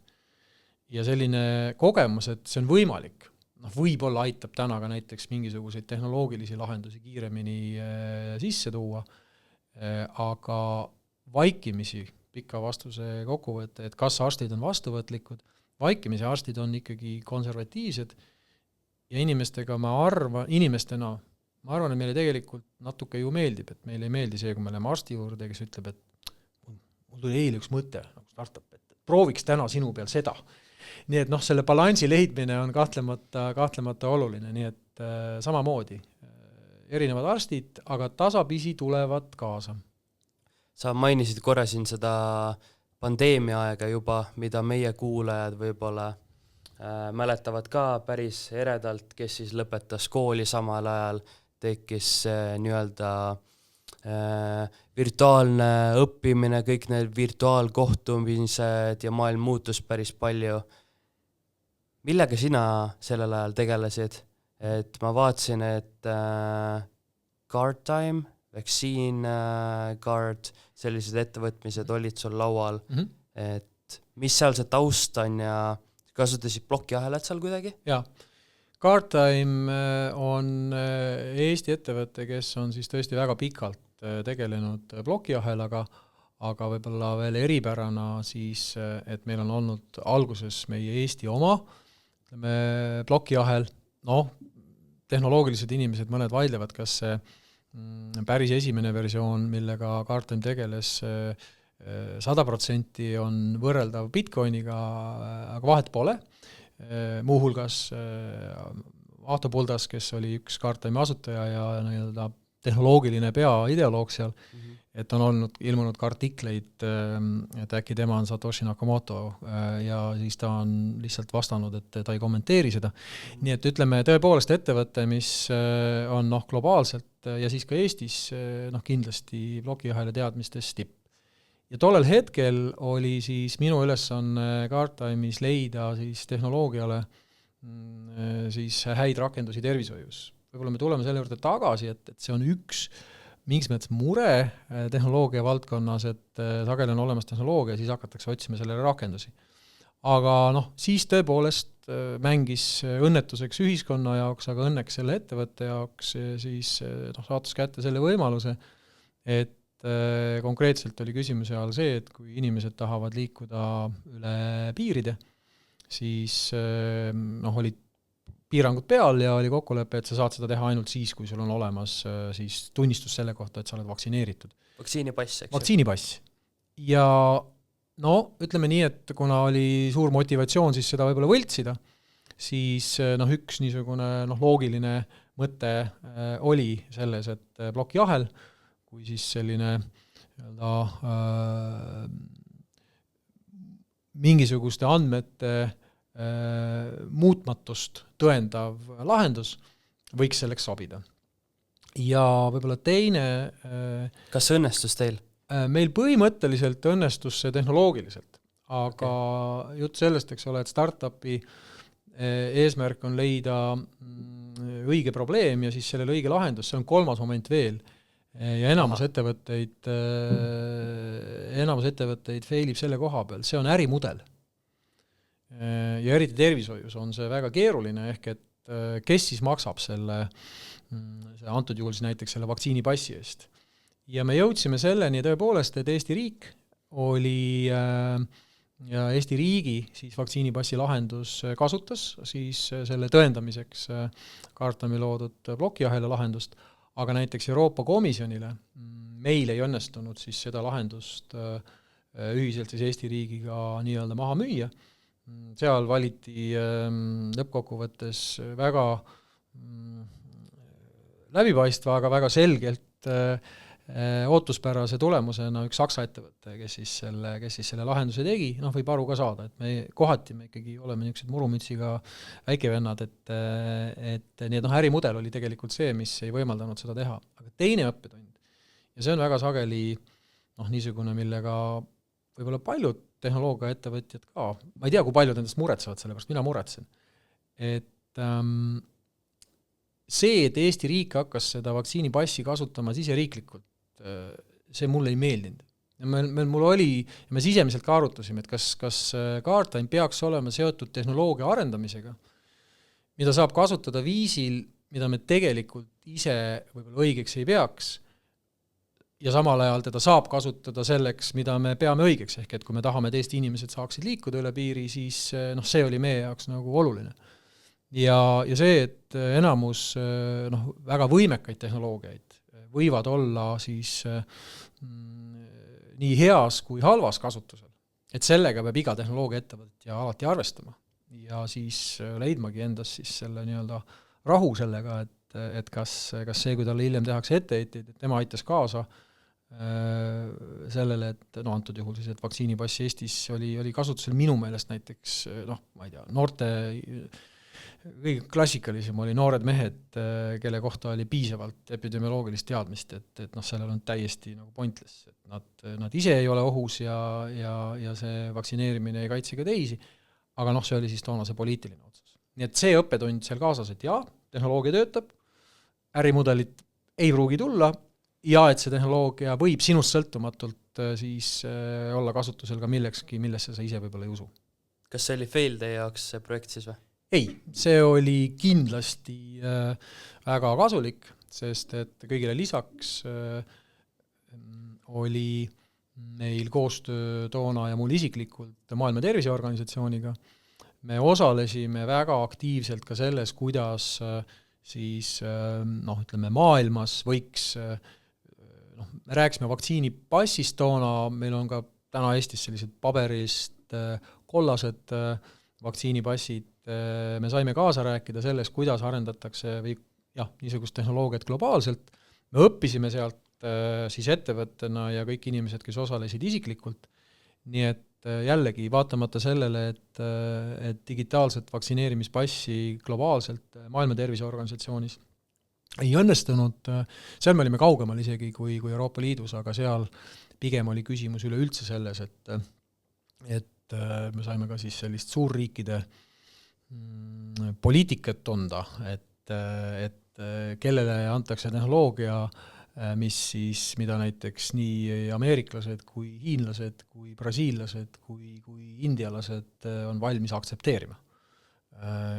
Ja selline kogemus, et see on võimalik, võib-olla aitab täna ka näiteks mingisuguseid tehnoloogilisi lahendusi kiiremini sisse tuua, aga vaikimisi pika vastuse kokkuvõte, et kas arstid on vastuvõtlikud, vaikimisi arstid on ikkagi konservatiivsed ja inimestena ma arvan, et meile tegelikult natuke ju meeldib, et meile ei meeldi see, kui me oleme arsti juurde, kes ütleb, et mul tuli eile üks mõte, startup, et prooviks täna sinu peal seda. Nii et selle balansi leidmine on kahtlemata oluline, nii et samamoodi erinevad arstid, aga tasapisi tulevad kaasa. Sa mainisid korra siin seda pandeemia aega juba, mida meie kuulajad võib-olla mäletavad ka päris eredalt, kes siis lõpetas kooli samal ajal, tekkis nii-öelda virtuaalne õppimine, kõik need virtuaalkohtumised ja maailm muutus päris palju. Millega sina sellel ajal tegelesid? Et ma vaatasin, et Card Time, Vaccine Card, sellised ettevõtmised olid sul laual, et mis seal see taust on ja kasutasid plokiahelat seal kuidagi? Jaa. Card Time on Eesti ettevõte, kes on siis tõesti väga pikalt tegelenud plokiahelaga, aga võib-olla veel eripärana siis, et meil on olnud alguses meie Eesti oma plokiahel, tehnoloogilised inimesed mõned vaidlevad, kas see päris esimene versioon, millega Card Time tegeles 100% on võrreldav Bitcoiniga, aga vahet pole. Muuhulgas Ahto Puldas, kes oli üks Card Time asutaja ja nii-öelda tehnoloogiline peaideoloog seal, et on ilmunud ka artikleid, et äkki tema on Satoshi Nakamoto ja siis ta on lihtsalt vastanud, et ta ei kommenteeri seda. Nii et ütleme tõepoolest ettevõte, mis on globaalselt ja siis ka Eestis kindlasti blokiahela teadmistes tipp. Ja tollel hetkel oli siis minu ülesanne Card Time'is leida siis tehnoloogiale siis häid rakendusi tervishoius. Võib-olla me tuleme selle juurde tagasi, et see on üks mingis mõttes mure tehnoloogia valdkonnas, et sageli on olemas tehnoloogia ja siis hakatakse otsima sellele rakendusi. aga noh, siis tõepoolest mängis õnnetuseks ühiskonna jaoks, aga õnneks selle ettevõtte jaoks siis saatus kätte selle võimaluse, et konkreetselt oli küsimuse all see, et kui inimesed tahavad liikuda üle piiride, siis olid piirangud peal ja oli kokkulepe, et sa saad seda teha ainult siis, kui sul on olemas siis tunnistus selle kohta, et sa oled vaktsineeritud. Vaktsiinipass, eks? Vaktsiinipass. Ja ütleme nii, et kuna oli suur motivatsioon siis seda võib-olla võltsida, siis üks niisugune loogiline mõte oli selles, et plokiahel, kui siis selline mingisuguste andmete muutmatust tõendav lahendus võiks selleks sobida. Ja võib-olla teine... Kas õnnestus teil? Meil põhimõtteliselt õnnestus see tehnoloogiliselt, aga jutt sellest, eks ole, et startupi eesmärk on leida õige probleem ja siis sellele õige lahendus, see on kolmas moment veel. Ja enamus ettevõtteid failib selle koha peal, see on ärimudel. Ja eriti tervishoius on see väga keeruline, ehk et kes siis maksab see antud juhul siis näiteks selle vaktsiinipassi eest. Ja me jõudsime selleni tõepoolest, et Eesti riik oli ja Eesti riigi siis vaktsiinipassi lahendus kasutas siis selle tõendamiseks Kaartami loodud plokiahela lahendust, aga näiteks Euroopa Komisjonile meil ei õnnestunud siis seda lahendust ühiselt siis Eesti riigiga nii-öelda maha müüa. Seal valiti lõppkokkuvõttes väga läbipaistva, aga väga selgelt ootuspärase tulemusena üks Saksa ettevõte, kes siis selle lahenduse tegi, võib aru ka saada, et me ikkagi oleme niisugused murumütsiga väikevennad, et nii et ärimudel oli tegelikult see, mis ei võimaldanud seda teha. Aga teine õppetund, ja see on väga sageli niisugune, millega võib-olla paljud tehnoloogiaettevõtjad ka, ma ei tea, kui paljud endast muretsevad, sellepärast mina muretsen, et see, et Eesti riik hakkas seda vaktsiinipassi kasutama siseriiklikult, see mulle ei meeldinud. Me sisemiselt ka arutasime, et kas Guardtime peaks olema seotud tehnoloogia arendamisega, mida saab kasutada viisil, mida me tegelikult ise võib-olla õigeks ei peaks, ja samal ajal teda saab kasutada selleks, mida me peame õigeks, ehk et kui me tahame, et Eesti inimesed saaksid liikuda üle piiri, siis see oli meie jaoks nagu oluline. Ja see, et enamus väga võimekaid tehnoloogiaid võivad olla siis nii heas kui halvas kasutusel. Et sellega peab iga tehnoloogiaettevõtja alati arvestama ja siis leidmagi endas siis selle nii-öelda rahu sellega, et kas see, kui talle hiljem tehakse etteheiteid, et tema aitas kaasa sellele, et antud juhul siis, et vaktsiinipassi Eestis oli kasutusel minu meelest näiteks, ma ei tea, noorte kõige klassikalisem oli noored mehed, kelle kohta oli piisavalt epidemioloogilist teadmist, et sellel on täiesti nagu pointless, et nad ise ei ole ohus ja see vaktsineerimine ei kaitse ka teisi, aga see oli siis toona see poliitiline otsus. Nii et see õppetund seal kaasas, et tehnoloogia töötab, ärimudelit ei pruugi tulla ja et see tehnoloogia võib sinust sõltumatult siis olla kasutusel ka millekski, millesse sa ise võib-olla ei usu. Kas see oli fail teie jaoks see projekt siis või? Ei, see oli kindlasti väga kasulik, sest et kõigile lisaks oli meil koostöö toona ja mul isiklikult Maailma Terviseorganisatsiooniga. Me osalesime väga aktiivselt ka selles, kuidas siis ütleme maailmas võiks, me rääkisime vaktsiinipassist toona, meil on ka täna Eestis sellised paberist kollased vaktsiinipassid, me saime kaasa rääkida selles, kuidas arendatakse niisugust tehnoloogiat globaalselt. Me õppisime sealt siis ettevõttena ja kõik inimesed, kes osalesid isiklikult. Nii et jällegi, vaatamata sellele, et digitaalset vaktsineerimispassi globaalselt Maailma Terviseorganisatsioonis ei õnnestunud, seal me olime kaugemal isegi kui Euroopa Liidus, aga seal pigem oli küsimus üleüldse selles, et me saime ka siis sellist suurriikide poliitikat onda, et kellele antakse tehnoloogia mida näiteks nii ameeriklased kui hiinlased, kui brasiillased, kui indialased on valmis aktsepteerima.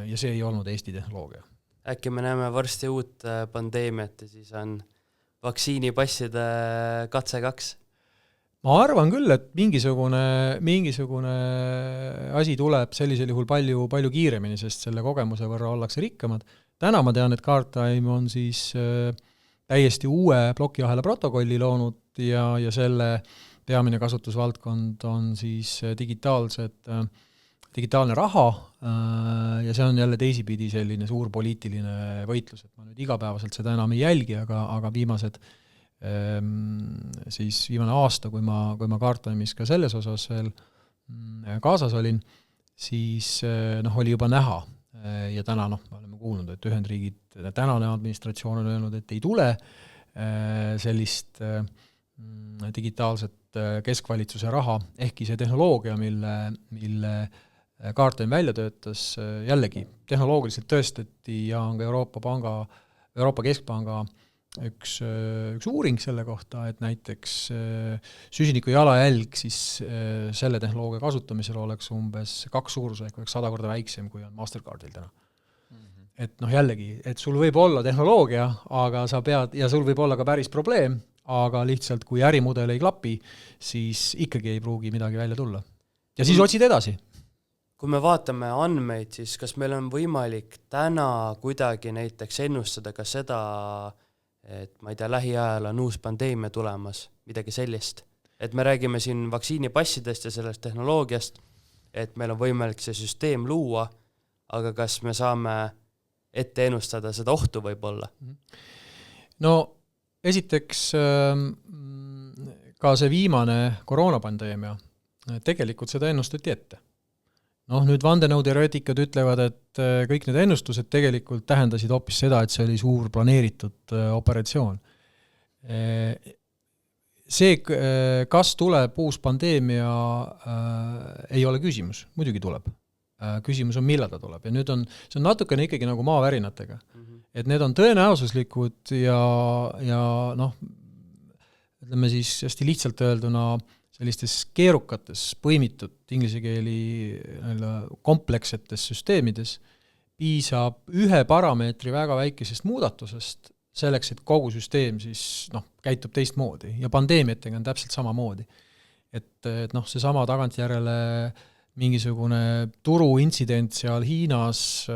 Ja see ei olnud Eesti tehnoloogia. Äkki me näeme varsti uut pandeemiat ja siis on vaktsiinipasside katse 2? Ma arvan küll, et mingisugune asi tuleb sellisel juhul palju kiiremini, sest selle kogemuse võrra ollakse rikkamad. Täna ma tean, et CardTime on siis täiesti uue plokiahela protokolli loonud ja selle peamine kasutusvaldkond on siis digitaalne raha ja see on jälle teisipidi selline suur poliitiline võitlus, et ma nüüd igapäevaselt seda enam ei jälgi, aga viimane aasta, kui ma CardTime'is ka selles osas veel kaasas olin, siis oli juba näha ja täna me oleme kuulnud, et Ühendriigid, tänane administratsioon on öelnud, et ei tule sellist digitaalset keskvalitsuse raha, ehkki see tehnoloogia, mille CardTime välja töötas, jällegi tehnoloogiliselt tõestati ja on ka Euroopa Keskpanga üks uuring selle kohta, et näiteks süsiniku jalajälg siis selle tehnoloogia kasutamisel oleks umbes 2 suurusjärk, oleks 100 korda väiksem, kui on Mastercardil täna. Et jällegi, et sul võib olla tehnoloogia, aga sa pead, ja sul võib olla ka päris probleem, aga lihtsalt kui ärimudel ei klapi, siis ikkagi ei pruugi midagi välja tulla. Ja siis otsid edasi. Kui me vaatame andmeid, siis kas meil on võimalik täna kuidagi näiteks ennustada ka seda, et ma ei tea, lähiajal on uus pandeemia tulemas, midagi sellist. Et me räägime siin vaktsiinipassidest ja sellest tehnoloogiast, et meil on võimalik see süsteem luua, aga kas me saame ette ennustada seda ohtu võib-olla? No esiteks ka see viimane koroonapandeemia, tegelikult seda ennustati ette. Nüüd vandenõuteoreetikad ütlevad, et kõik need ennustused tegelikult tähendasid hoopis seda, et see oli suur planeeritud operatsioon. See, kas tuleb uus pandeemia, ei ole küsimus. Muidugi tuleb. Küsimus on, millal ta tuleb. Ja nüüd see on natukene ikkagi nagu maavärinatega. Et need on tõenäosuslikud ja ütleme siis hästi lihtsalt öelduna sellistes keerukates, põimitud inglise keeli komplekssetes süsteemides piisab ühe parameetri väga väikesest muudatusest selleks, et kogu süsteem siis käitub teistmoodi ja pandeemiatega on täpselt samamoodi. Et see sama tagantjärele mingisugune turuintsident seal Hiinas,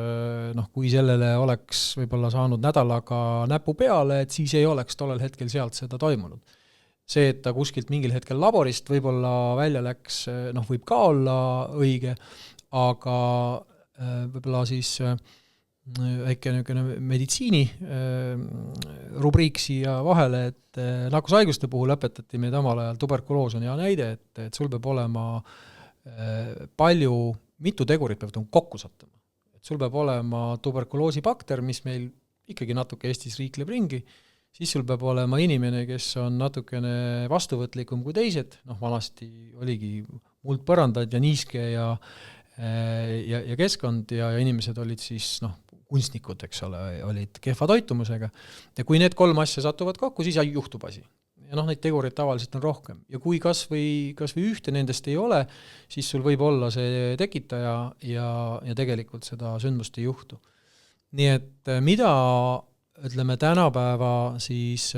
kui sellele oleks võib-olla saanud nädalaga näpu peale, et siis ei oleks tollel hetkel sealt seda toimunud. See, et ta kuskilt mingil hetkel laborist võib-olla välja läks, võib ka olla õige, aga võib-olla siis väike meditsiini rubriik siia vahele, et nakkushaiguste puhul õpetati meid omal ajal, tuberkuloos on hea näide, et sul peab olema mitu tegurit peavad kokku sattuma. Et sul peab olema tuberkuloosibakter, mis meil ikkagi natuke Eestis riikleb ringi, siis sul peab olema inimene, kes on natukene vastuvõtlikum kui teised, vanasti oligi muldpõrandad ja niiske ja keskkond ja inimesed olid siis kunstnikud, eks ole, olid kehva toitumusega. Ja kui need 3 asja satuvad kokku, siis juhtub asi. Ja neid tegureid tavaliselt on rohkem. Ja kui kas või ühte nendest ei ole, siis sul võib olla see tekitaja ja tegelikult seda sündmust ei juhtu. Nii et mida ütleme tänapäeva siis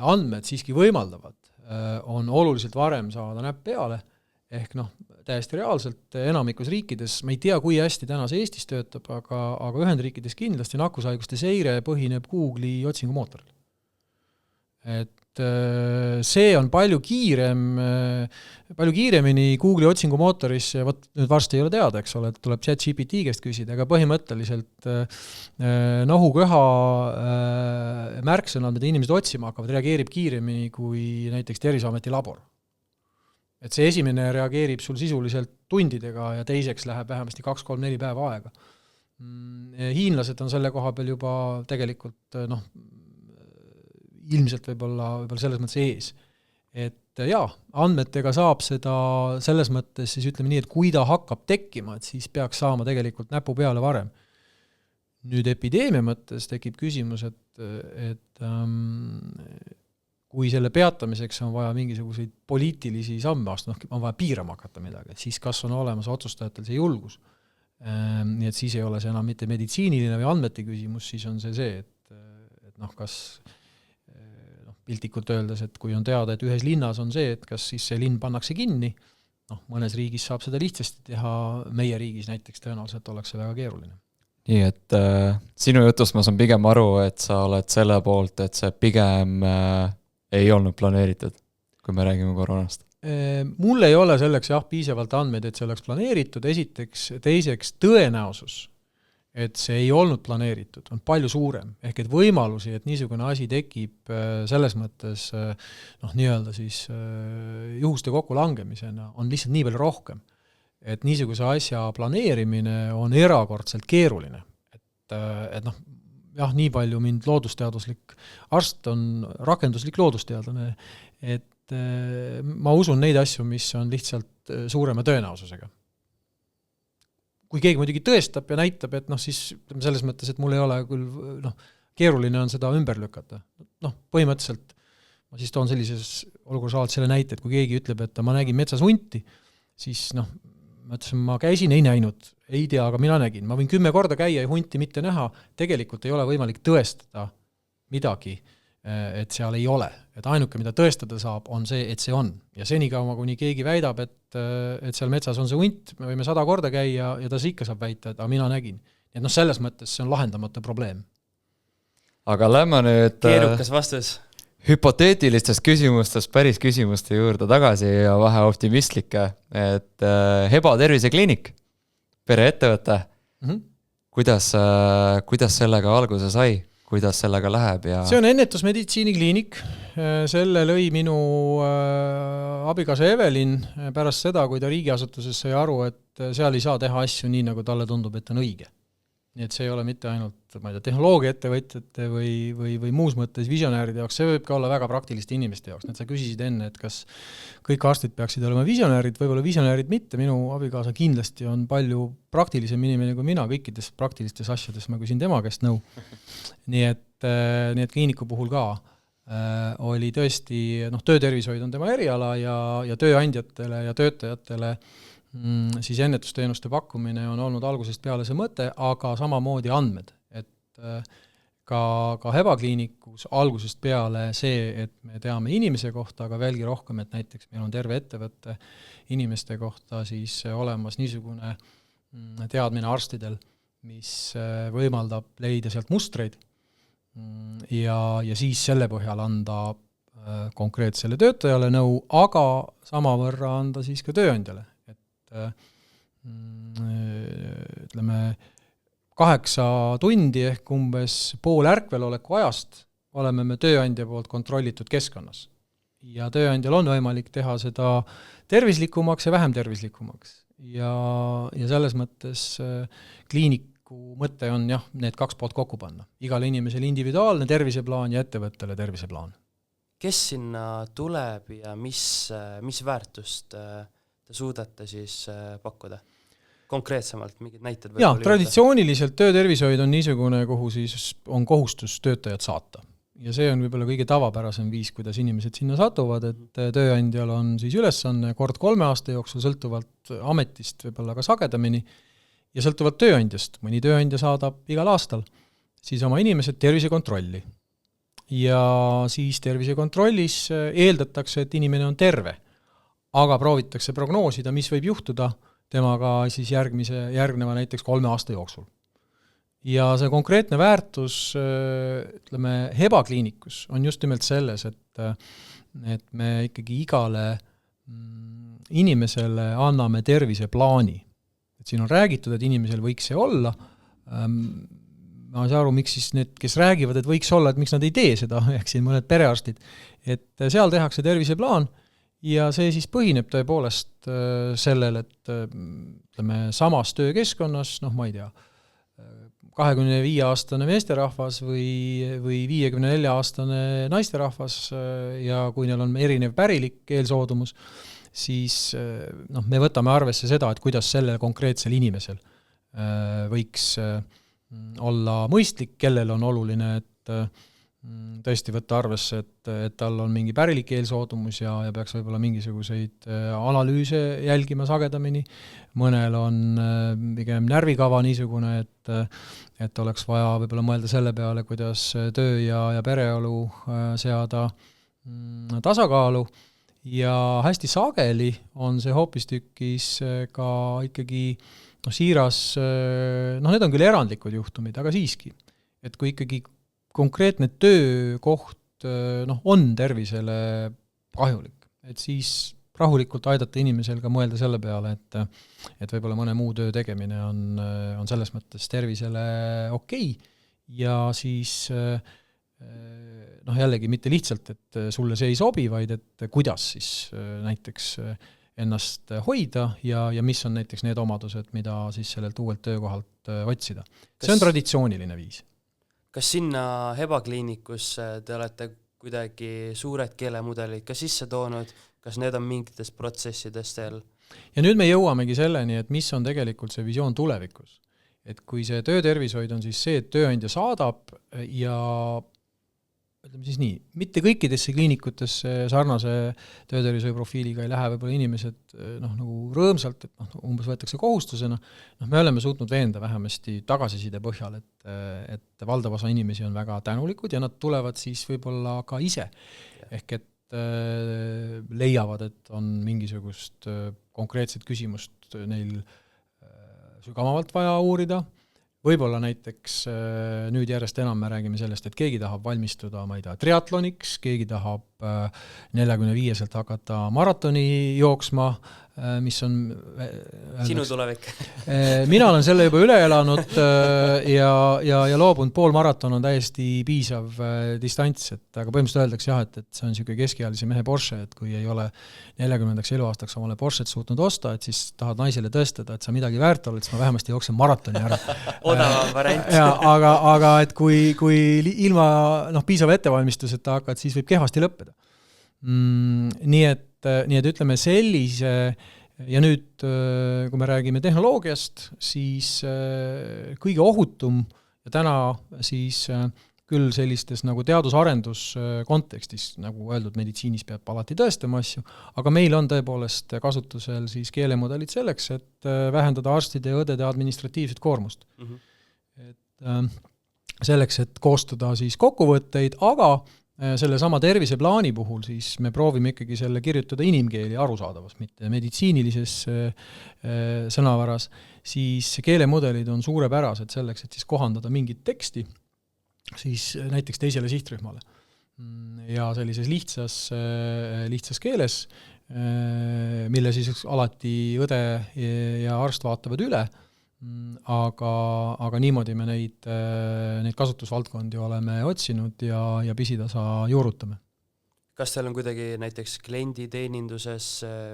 andmed siiski võimaldavad, on oluliselt varem saada näpp peale, ehk täiesti reaalselt enamikus riikides, ma ei tea, kui hästi täna see Eestis töötab, aga Ühendriikides kindlasti nakkushaiguste seire põhineb Google'i otsingumootoril. Et see on palju kiiremini Google'i otsingumootoris, nüüd varsti ei ole teada, eks ole, et tuleb ChatGPT käest küsida, aga põhimõtteliselt nohuköha märksõnad, mida inimesed otsima hakkavad, reageerib kiiremini kui näiteks Terviseameti labor. Et see esimene reageerib sul sisuliselt tundidega ja teiseks läheb vähemasti 2-3-4 päeva aega. Hiinlased on selle koha peal juba tegelikult ilmselt võib-olla selles mõttes ees. Et andmetega saab seda selles mõttes siis ütleme nii, et kui ta hakkab tekkima, et siis peaks saama tegelikult näpu peale varem. Nüüd epideemia mõttes tekib küsimus, et kui selle peatamiseks on vaja mingisuguseid poliitilisi samme astuda, on vaja piirama hakata midagi, et siis kas on olemas otsustajatel see julgus. Nii et siis ei ole see enam mitte meditsiiniline või andmete küsimus, siis on see, et kas piltlikult öeldes, et kui on teada, et ühes linnas on see, et kas siis see linn pannakse kinni, mõnes riigis saab seda lihtsasti teha, meie riigis näiteks tõenäoliselt oleks see väga keeruline. Nii et sinu jutust ma saan pigem aru, et sa oled selle poolt, et see pigem ei olnud planeeritud, kui me räägime koroonast. Mul ei ole selleks piisavalt andmeid, et see oleks planeeritud, esiteks, teiseks tõenäosus, et see ei olnud planeeritud, on palju suurem. Ehk et võimalusi, et niisugune asi tekib selles mõttes nii-öelda siis juhuste kokkulangemisena, on lihtsalt nii palju rohkem. Et niisuguse asja planeerimine on erakordselt keeruline. Jah, nii palju mind loodusteaduslik arst on rakenduslik loodusteadlane, et ma usun neid asju, mis on lihtsalt suurema tõenäosusega. Kui keegi muidugi tõestab ja näitab, et siis selles mõttes, et mul ei ole küll, keeruline on seda ümber lükata. Põhimõtteliselt ma siis toon sellises olukorras alati selle näite, et kui keegi ütleb, et ma nägin metsas hunti, siis ma ütlesin, ma käisin, ei näinud, ei tea, aga mina nägin. Ma võin 10 korda käia ja hunti mitte näha, tegelikult ei ole võimalik tõestada midagi, et seal ei ole. Et ainuke, mida tõestada saab, on see, et see on. Ja senikaua, kuni keegi väidab, et seal metsas on see hunt, me võime 100 korda käia ja ta ikka saab väita, et mina nägin. Et selles mõttes see on lahendamata probleem. Aga lähme nüüd keerukas vastus. Hüpoteetilistest küsimustest päris küsimuste juurde tagasi ja vähe optimistlike, et Heba tervisekliinik, pereettevõte, kuidas sellega alguse sai? Kuidas sellega läheb? Ja... See on ennetusmeditsiinikliinik. Selle lõi minu abikaasa Evelin pärast seda, kui ta riigiasutuses sai aru, et seal ei saa teha asju nii, nagu talle tundub, et on õige. Nii et see ei ole mitte ainult tehnoloogia ettevõtjate või muus mõttes visionääride jaoks, see võib ka olla väga praktiliste inimeste jaoks. Sa küsisid enne, et kas kõik arstid peaksid olema visionäärid, võib-olla visionäärid mitte, minu abikaasa kindlasti on palju praktilisem inimene kui mina kõikides praktilistes asjades, ma küsin tema käest nõu. Nii et kliiniku puhul ka oli tõesti, töötervishoid on tema eriala ja tööandjatele ja töötajatele siis ennetusteenuste pakkumine on olnud algusest peale see mõte, aga samamoodi andmed. Et ka Heba kliinikus algusest peale see, et me teame inimese kohta, aga veelgi rohkem, et näiteks meil on terve ettevõtte inimeste kohta siis olemas niisugune teadmine arstidel, mis võimaldab leida sealt mustreid ja siis selle põhjal anda konkreetsele töötajale nõu, aga samavõrra anda siis ka tööandjale. Ütleme 8 tundi ehk umbes pool ärkveloleku ajast oleme me tööandja poolt kontrollitud keskkonnas. Ja tööandjal on võimalik teha seda tervislikumaks ja vähem tervislikumaks. Ja selles mõttes kliiniku mõte on need 2 poolt kokku panna. Igale inimesele individuaalne terviseplaan ja ettevõttele terviseplaan. Kes sinna tuleb ja mis väärtust suudate siis pakkuda? Konkreetsemalt, mingid näited? Jaa, traditsiooniliselt töötervishoid on niisugune, kuhu siis on kohustus töötajad saata. Ja see on võib-olla kõige tavapärasem viis, kuidas inimesed sinna satuvad, et tööandjal on siis ülesanne kord 3 aasta jooksul sõltuvalt ametist võib-olla ka sagedamini ja sõltuvalt tööandjast. Mõni tööandja saadab igal aastal siis oma inimesed tervisekontrolli. Ja siis tervisekontrollis eeldatakse, et inimene on terve. Aga proovitakse prognoosida, mis võib juhtuda temaga siis järgneva näiteks 3 aasta jooksul. Ja see konkreetne väärtus, ütleme, Heba kliinikus on just nimelt selles, et me ikkagi igale inimesele anname terviseplaani. Et siin on räägitud, et inimesel võiks see olla. Ma ei saa aru, miks siis need, kes räägivad, et võiks olla, et miks nad ei tee seda, ehk siin mõned perearstid. Et seal tehakse terviseplaan, ja see siis põhineb tõepoolest sellel, et ütleme, samas töökeskkonnas, ma ei tea, 25-aastane meesterahvas või 54-aastane naisterahvas ja kui neil on erinev pärilik eelsoodumus, siis me võtame arvesse seda, et kuidas sellel konkreetsel inimesel võiks olla mõistlik, kellel on oluline, et tõesti võtta arvesse, et tal on mingi pärilik eelsoodumus ja peaks võib-olla mingisuguseid analüüse jälgima sagedamini. Mõnel on pigem närvikava niisugune, et oleks vaja võib-olla mõelda selle peale, kuidas töö ja pereolu seada tasakaalu. Ja hästi sageli on see hoopistükkis ka ikkagi siiras, need on küll erandlikud juhtumid, aga siiski, et kui ikkagi konkreetne töökoht on tervisele kahjulik, et siis rahulikult aidata inimesel ka mõelda selle peale, et võib-olla mõne muu töö tegemine on selles mõttes tervisele okei ja siis jällegi mitte lihtsalt, et sulle see ei sobi, vaid et kuidas siis näiteks ennast hoida ja mis on näiteks need omadused, mida siis sellelt uuelt töökohalt otsida. See on traditsiooniline viis. Kas sinna Hebakliinikusse te olete kuidagi suured keelemudelid ka sisse toonud, kas need on mingites protsessides teil? Ja nüüd me jõuamegi selleni, et mis on tegelikult see visioon tulevikus. Et kui see töötervishoid on siis see, et tööandja saadab ja ütleme siis nii, mitte kõikidesse kliinikutesse sarnase töötervishoiu profiiliga ei lähe võib-olla inimesed nagu rõõmsalt, et umbes võetakse kohustusena. Me oleme suutnud veenda vähemasti tagasiside põhjal, et valdav osa inimesi on väga tänulikud ja nad tulevad siis võib-olla ka ise. Ehk et leiavad, et on mingisugust konkreetset küsimust neil sügavamalt vaja uurida. Võib-olla näiteks nüüd järjest enam me räägime sellest, et keegi tahab valmistuda, ma ei tea, triatloniks, keegi tahab 45-selt hakata maratoni jooksma, mis on sinu tulevik. Mina olen selle juba üle elanud ja loobunud, pool maraton on täiesti piisav distants, aga põhimõtteliselt öeldakse jah, et see on niisugune keskealise mehe Porsche, et kui ei ole 40. eluaastaks omale Porschet suutnud osta, et siis tahad naisele tõestada, et sa midagi väärt oled, siis ma vähemasti jooksen maratoni ära. Odavam variant. Aga et kui ilma piisava ettevalmistuseta hakkad, siis võib kehvasti lõppeda. Nii et ütleme sellise, ja nüüd kui me räägime tehnoloogiast, siis kõige ohutum ja täna siis küll sellistes nagu teadusarendus kontekstis, nagu öeldud, meditsiinis peab alati tõestama asju, aga meil on tõepoolest kasutusel siis keelemudelid selleks, et vähendada arstide ja õdede administratiivset koormust. Et selleks, et koostada siis kokkuvõtteid, aga selle sama terviseplaani puhul siis me proovime ikkagi selle kirjutada inimkeeli arusaadavas, mitte meditsiinilises sõnavaras, siis keelemudelid on suurepärased selleks, et siis kohandada mingit teksti siis näiteks teisele sihtrühmale. Ja sellises lihtsas keeles, mille siis alati õde ja arst vaatavad üle, aga niimoodi me neid kasutusvaldkondi oleme otsinud ja pisitasa juurutame. Kas teil on kuidagi näiteks klienditeeninduses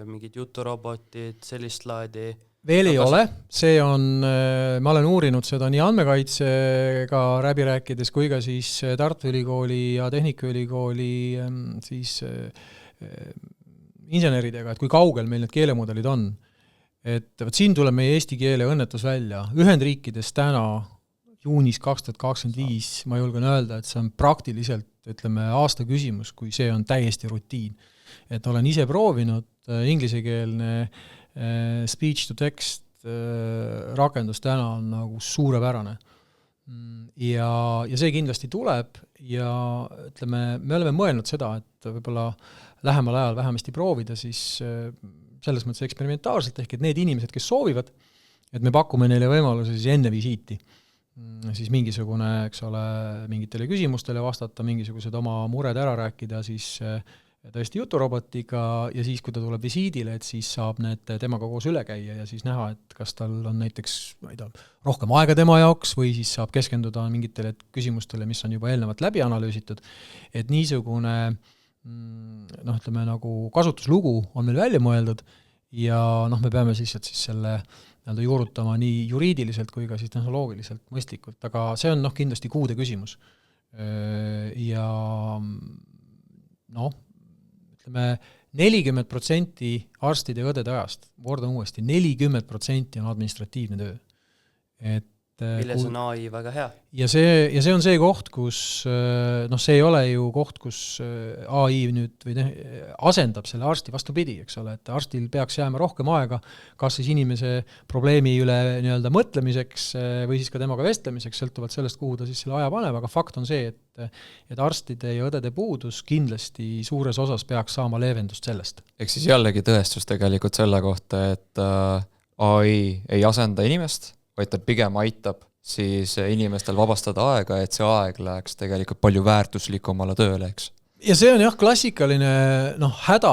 mingid juturobotid, sellist laadi? Veel ei ole, see on, ma olen uurinud seda nii andmekaitsega läbi rääkides kui ka siis Tartu Ülikooli ja Tehnikaülikooli siis inseneridega, et kui kaugel meil need keelemudelid on. Et siin tuleb meie eesti keele õnnetus välja. Ühendriikides täna juunis 2025 ma julgen öelda, et see on praktiliselt, ütleme, aasta küsimus, kui see on täiesti rutiin. Et olen ise proovinud inglisekeelne speech to text rakendus täna on nagu suurepärane. Ja see kindlasti tuleb ja ütleme, me oleme mõelnud seda, et võib-olla lähemal ajal vähemasti proovida siis selles mõttes eksperimentaarselt, ehk et need inimesed, kes soovivad, et me pakume neile võimaluse siis enne visiiti. Siis mingisugune, eks ole, mingitele küsimustele vastata, mingisugused oma mured ära rääkida, siis tõesti juturobotiga ja siis, kui ta tuleb visiidile, et siis saab need temaga koos üle käia ja siis näha, et kas tal on näiteks rohkem aega tema jaoks või siis saab keskenduda mingitele küsimustele, mis on juba eelnevalt läbi analüüsitud. Et niisugune ütleme nagu kasutuslugu on meil välja mõeldud ja me peame siis selle juurutama nii juriidiliselt kui ka siis tehnoloogiliselt mõistlikult, aga see on kindlasti kuude küsimus. Ja ütleme 40% arstide ja õdede ajast, kordan uuesti, 40% on administratiivne töö. Et milles on AI väga hea. Ja see on see koht, kus see ei ole ju koht, kus AI nüüd asendab selle arsti vastupidi, eks ole, et arstil peaks jääma rohkem aega kas siis inimese probleemi üle nii-öelda mõtlemiseks või siis ka temaga vestlemiseks, sõltuvalt sellest, kuhu ta siis selle aja paneb, aga fakt on see, et arstide ja õdede puudus kindlasti suures osas peaks saama leevendust sellest. Ehk siis jällegi tõestus tegelikult selle kohta, et AI ei asenda inimest, vaid ta pigem aitab siis inimestel vabastada aega, et see aeg läheks tegelikult palju väärtuslikumale tööle, eks. Ja see on jah klassikaline häda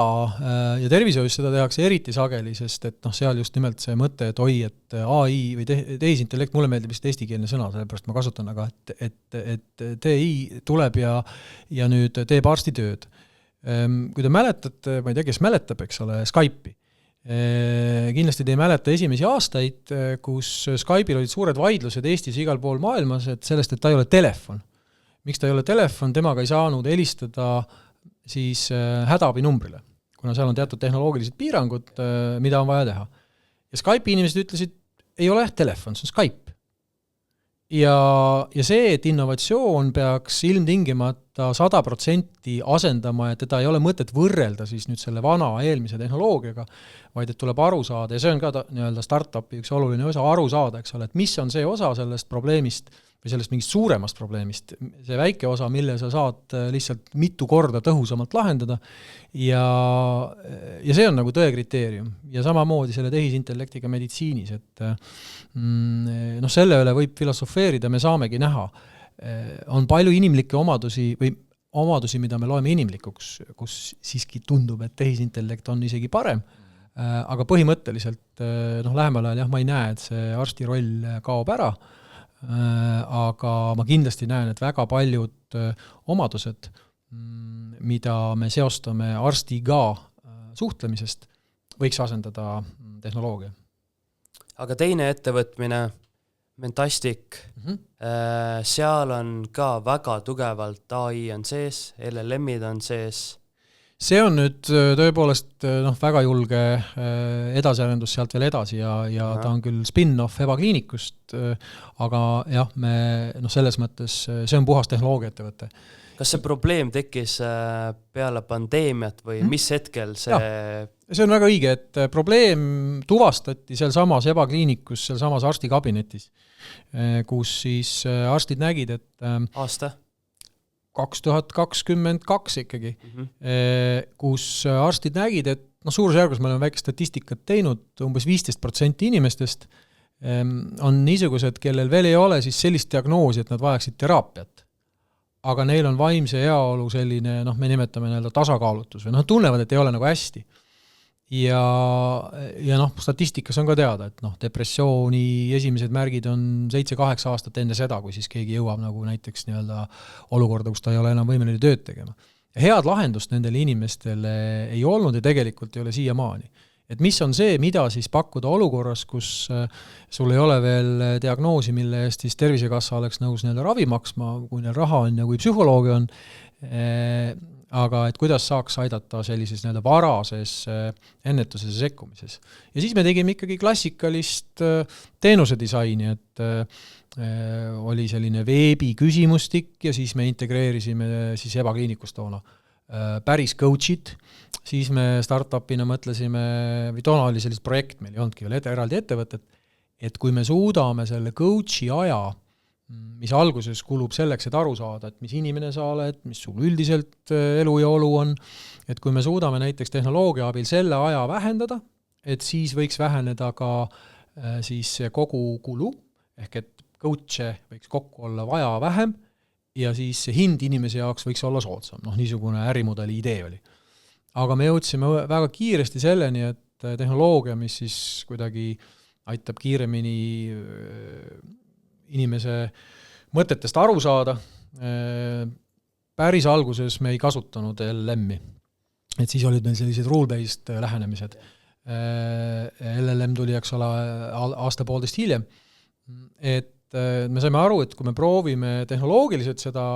ja tervishoius seda tehakse eriti sageli, sest et seal just nimelt see mõte, et et AI või tehisintellekt, mulle meeldib vist eestikeelne sõna, sellepärast ma kasutan, aga et TI tuleb ja nüüd teeb arstitööd. Kui te mäletate, ma ei tea, kes mäletab, eks ole, Skype'i. Kindlasti te ei mäleta esimesi aastaid, kus Skype'il olid suured vaidlused Eestis igal pool maailmas, et sellest, et ta ei ole telefon. Miks ta ei ole telefon, temaga ei saanud helistada siis hädaabinumbrile, kuna seal on teatud tehnoloogilised piirangud, mida on vaja teha. Ja Skype'i inimesed ütlesid, ei ole telefon, see on Skype. Ja see, et innovatsioon peaks ilmtingimata 100% asendama, et teda ei ole mõtet võrrelda siis nüüd selle vana eelmise tehnoloogiaga, vaid et tuleb aru saada, ja see on ka nii-öelda startupi üks oluline osa, aru saada, eks ole, et mis on see osa sellest probleemist või sellest mingist suuremast probleemist, see väike osa, mille sa saad lihtsalt mitu korda tõhusamalt lahendada ja see on nagu tõe kriteerium. Ja samamoodi selle tehisintellektiga meditsiinis, et selle üle võib filosofeerida, me saamegi näha. On palju inimlikke omadusi või omadusi, mida me loeme inimlikuks, kus siiski tundub, et tehisintellekt on isegi parem, aga põhimõtteliselt lähemal ajal ma ei näe, et see arsti roll kaob ära, aga ma kindlasti näen, et väga paljud omadused, mida me seostame arstiga suhtlemisest, võiks asendada tehnoloogia. Aga teine ettevõtmine, Mentastic, seal on ka väga tugevalt AI on sees, LLM-id on sees. See on nüüd tõepoolest väga julge edasiarendus sealt veel edasi ja ta on küll spin-off Evakliinikust, aga jah, selles mõttes see on puhas tehnoloogiaettevõte. Kas see probleem tekkis peale pandeemiat või mis hetkel see... Ja, see on väga õige, et probleem tuvastati seal samas Evakliinikus, seal samas arstikabinetis, kus siis arstid nägid, et... Aasta? 2022 ikkagi, kus arstid nägid, et suurusjärgus me oleme väike statistikat teinud, umbes 15% inimestest on niisugused, kellel veel ei ole siis sellist diagnoosi, et nad vajaksid teraapiat. Aga neil on vaimse heaolu selline, me nimetame tasakaalutus või tunnevad, et ei ole nagu hästi. Ja statistikas on ka teada, et depressiooni esimesed märgid on 7-8 aastat enne seda, kui siis keegi jõuab nagu näiteks olukorda, kus ta ei ole enam võimeline tööd tegema. Ja head lahendust nendele inimestele ei olnud ja tegelikult ei ole siiamaani. Et mis on see, mida siis pakkuda olukorras, kus sul ei ole veel diagnoosi, mille eest siis Tervisekassa oleks nõus ravi maksma, kui neil raha on ja kui psühholoogi on, aga et kuidas saaks aidata sellises varases ennetuses ja sekkumises. Ja siis me tegime ikkagi klassikalist teenusedisaini, et oli selline veebi küsimustik ja siis me integreerisime siis Evakliinikus toona päris coachid, siis me startupina mõtlesime, või toona oli sellist projekt, meil ei olnudki veel eraldi ettevõtet, et kui me suudame selle coachi aja, mis alguses kulub selleks, et aru saada, et mis inimene sa oled, mis sul üldiselt elu ja olu on, et kui me suudame näiteks tehnoloogia abil selle aja vähendada, et siis võiks väheneda ka siis kogu kulu, ehk et coach'e võiks kokku olla vaja vähem ja siis hind inimese jaoks võiks olla soodsam. Niisugune ärimudeli idee oli. Aga me jõudsime väga kiiresti selleni, et tehnoloogia, mis siis kuidagi aitab kiiremini inimese mõtetest aru saada. Päris alguses me ei kasutanud LLM-i. Et siis olid meil sellised rule-based lähenemised. LLM tuli, eks ole, aasta-poolteist hiljem. Et me saime aru, et kui me proovime tehnoloogiliselt seda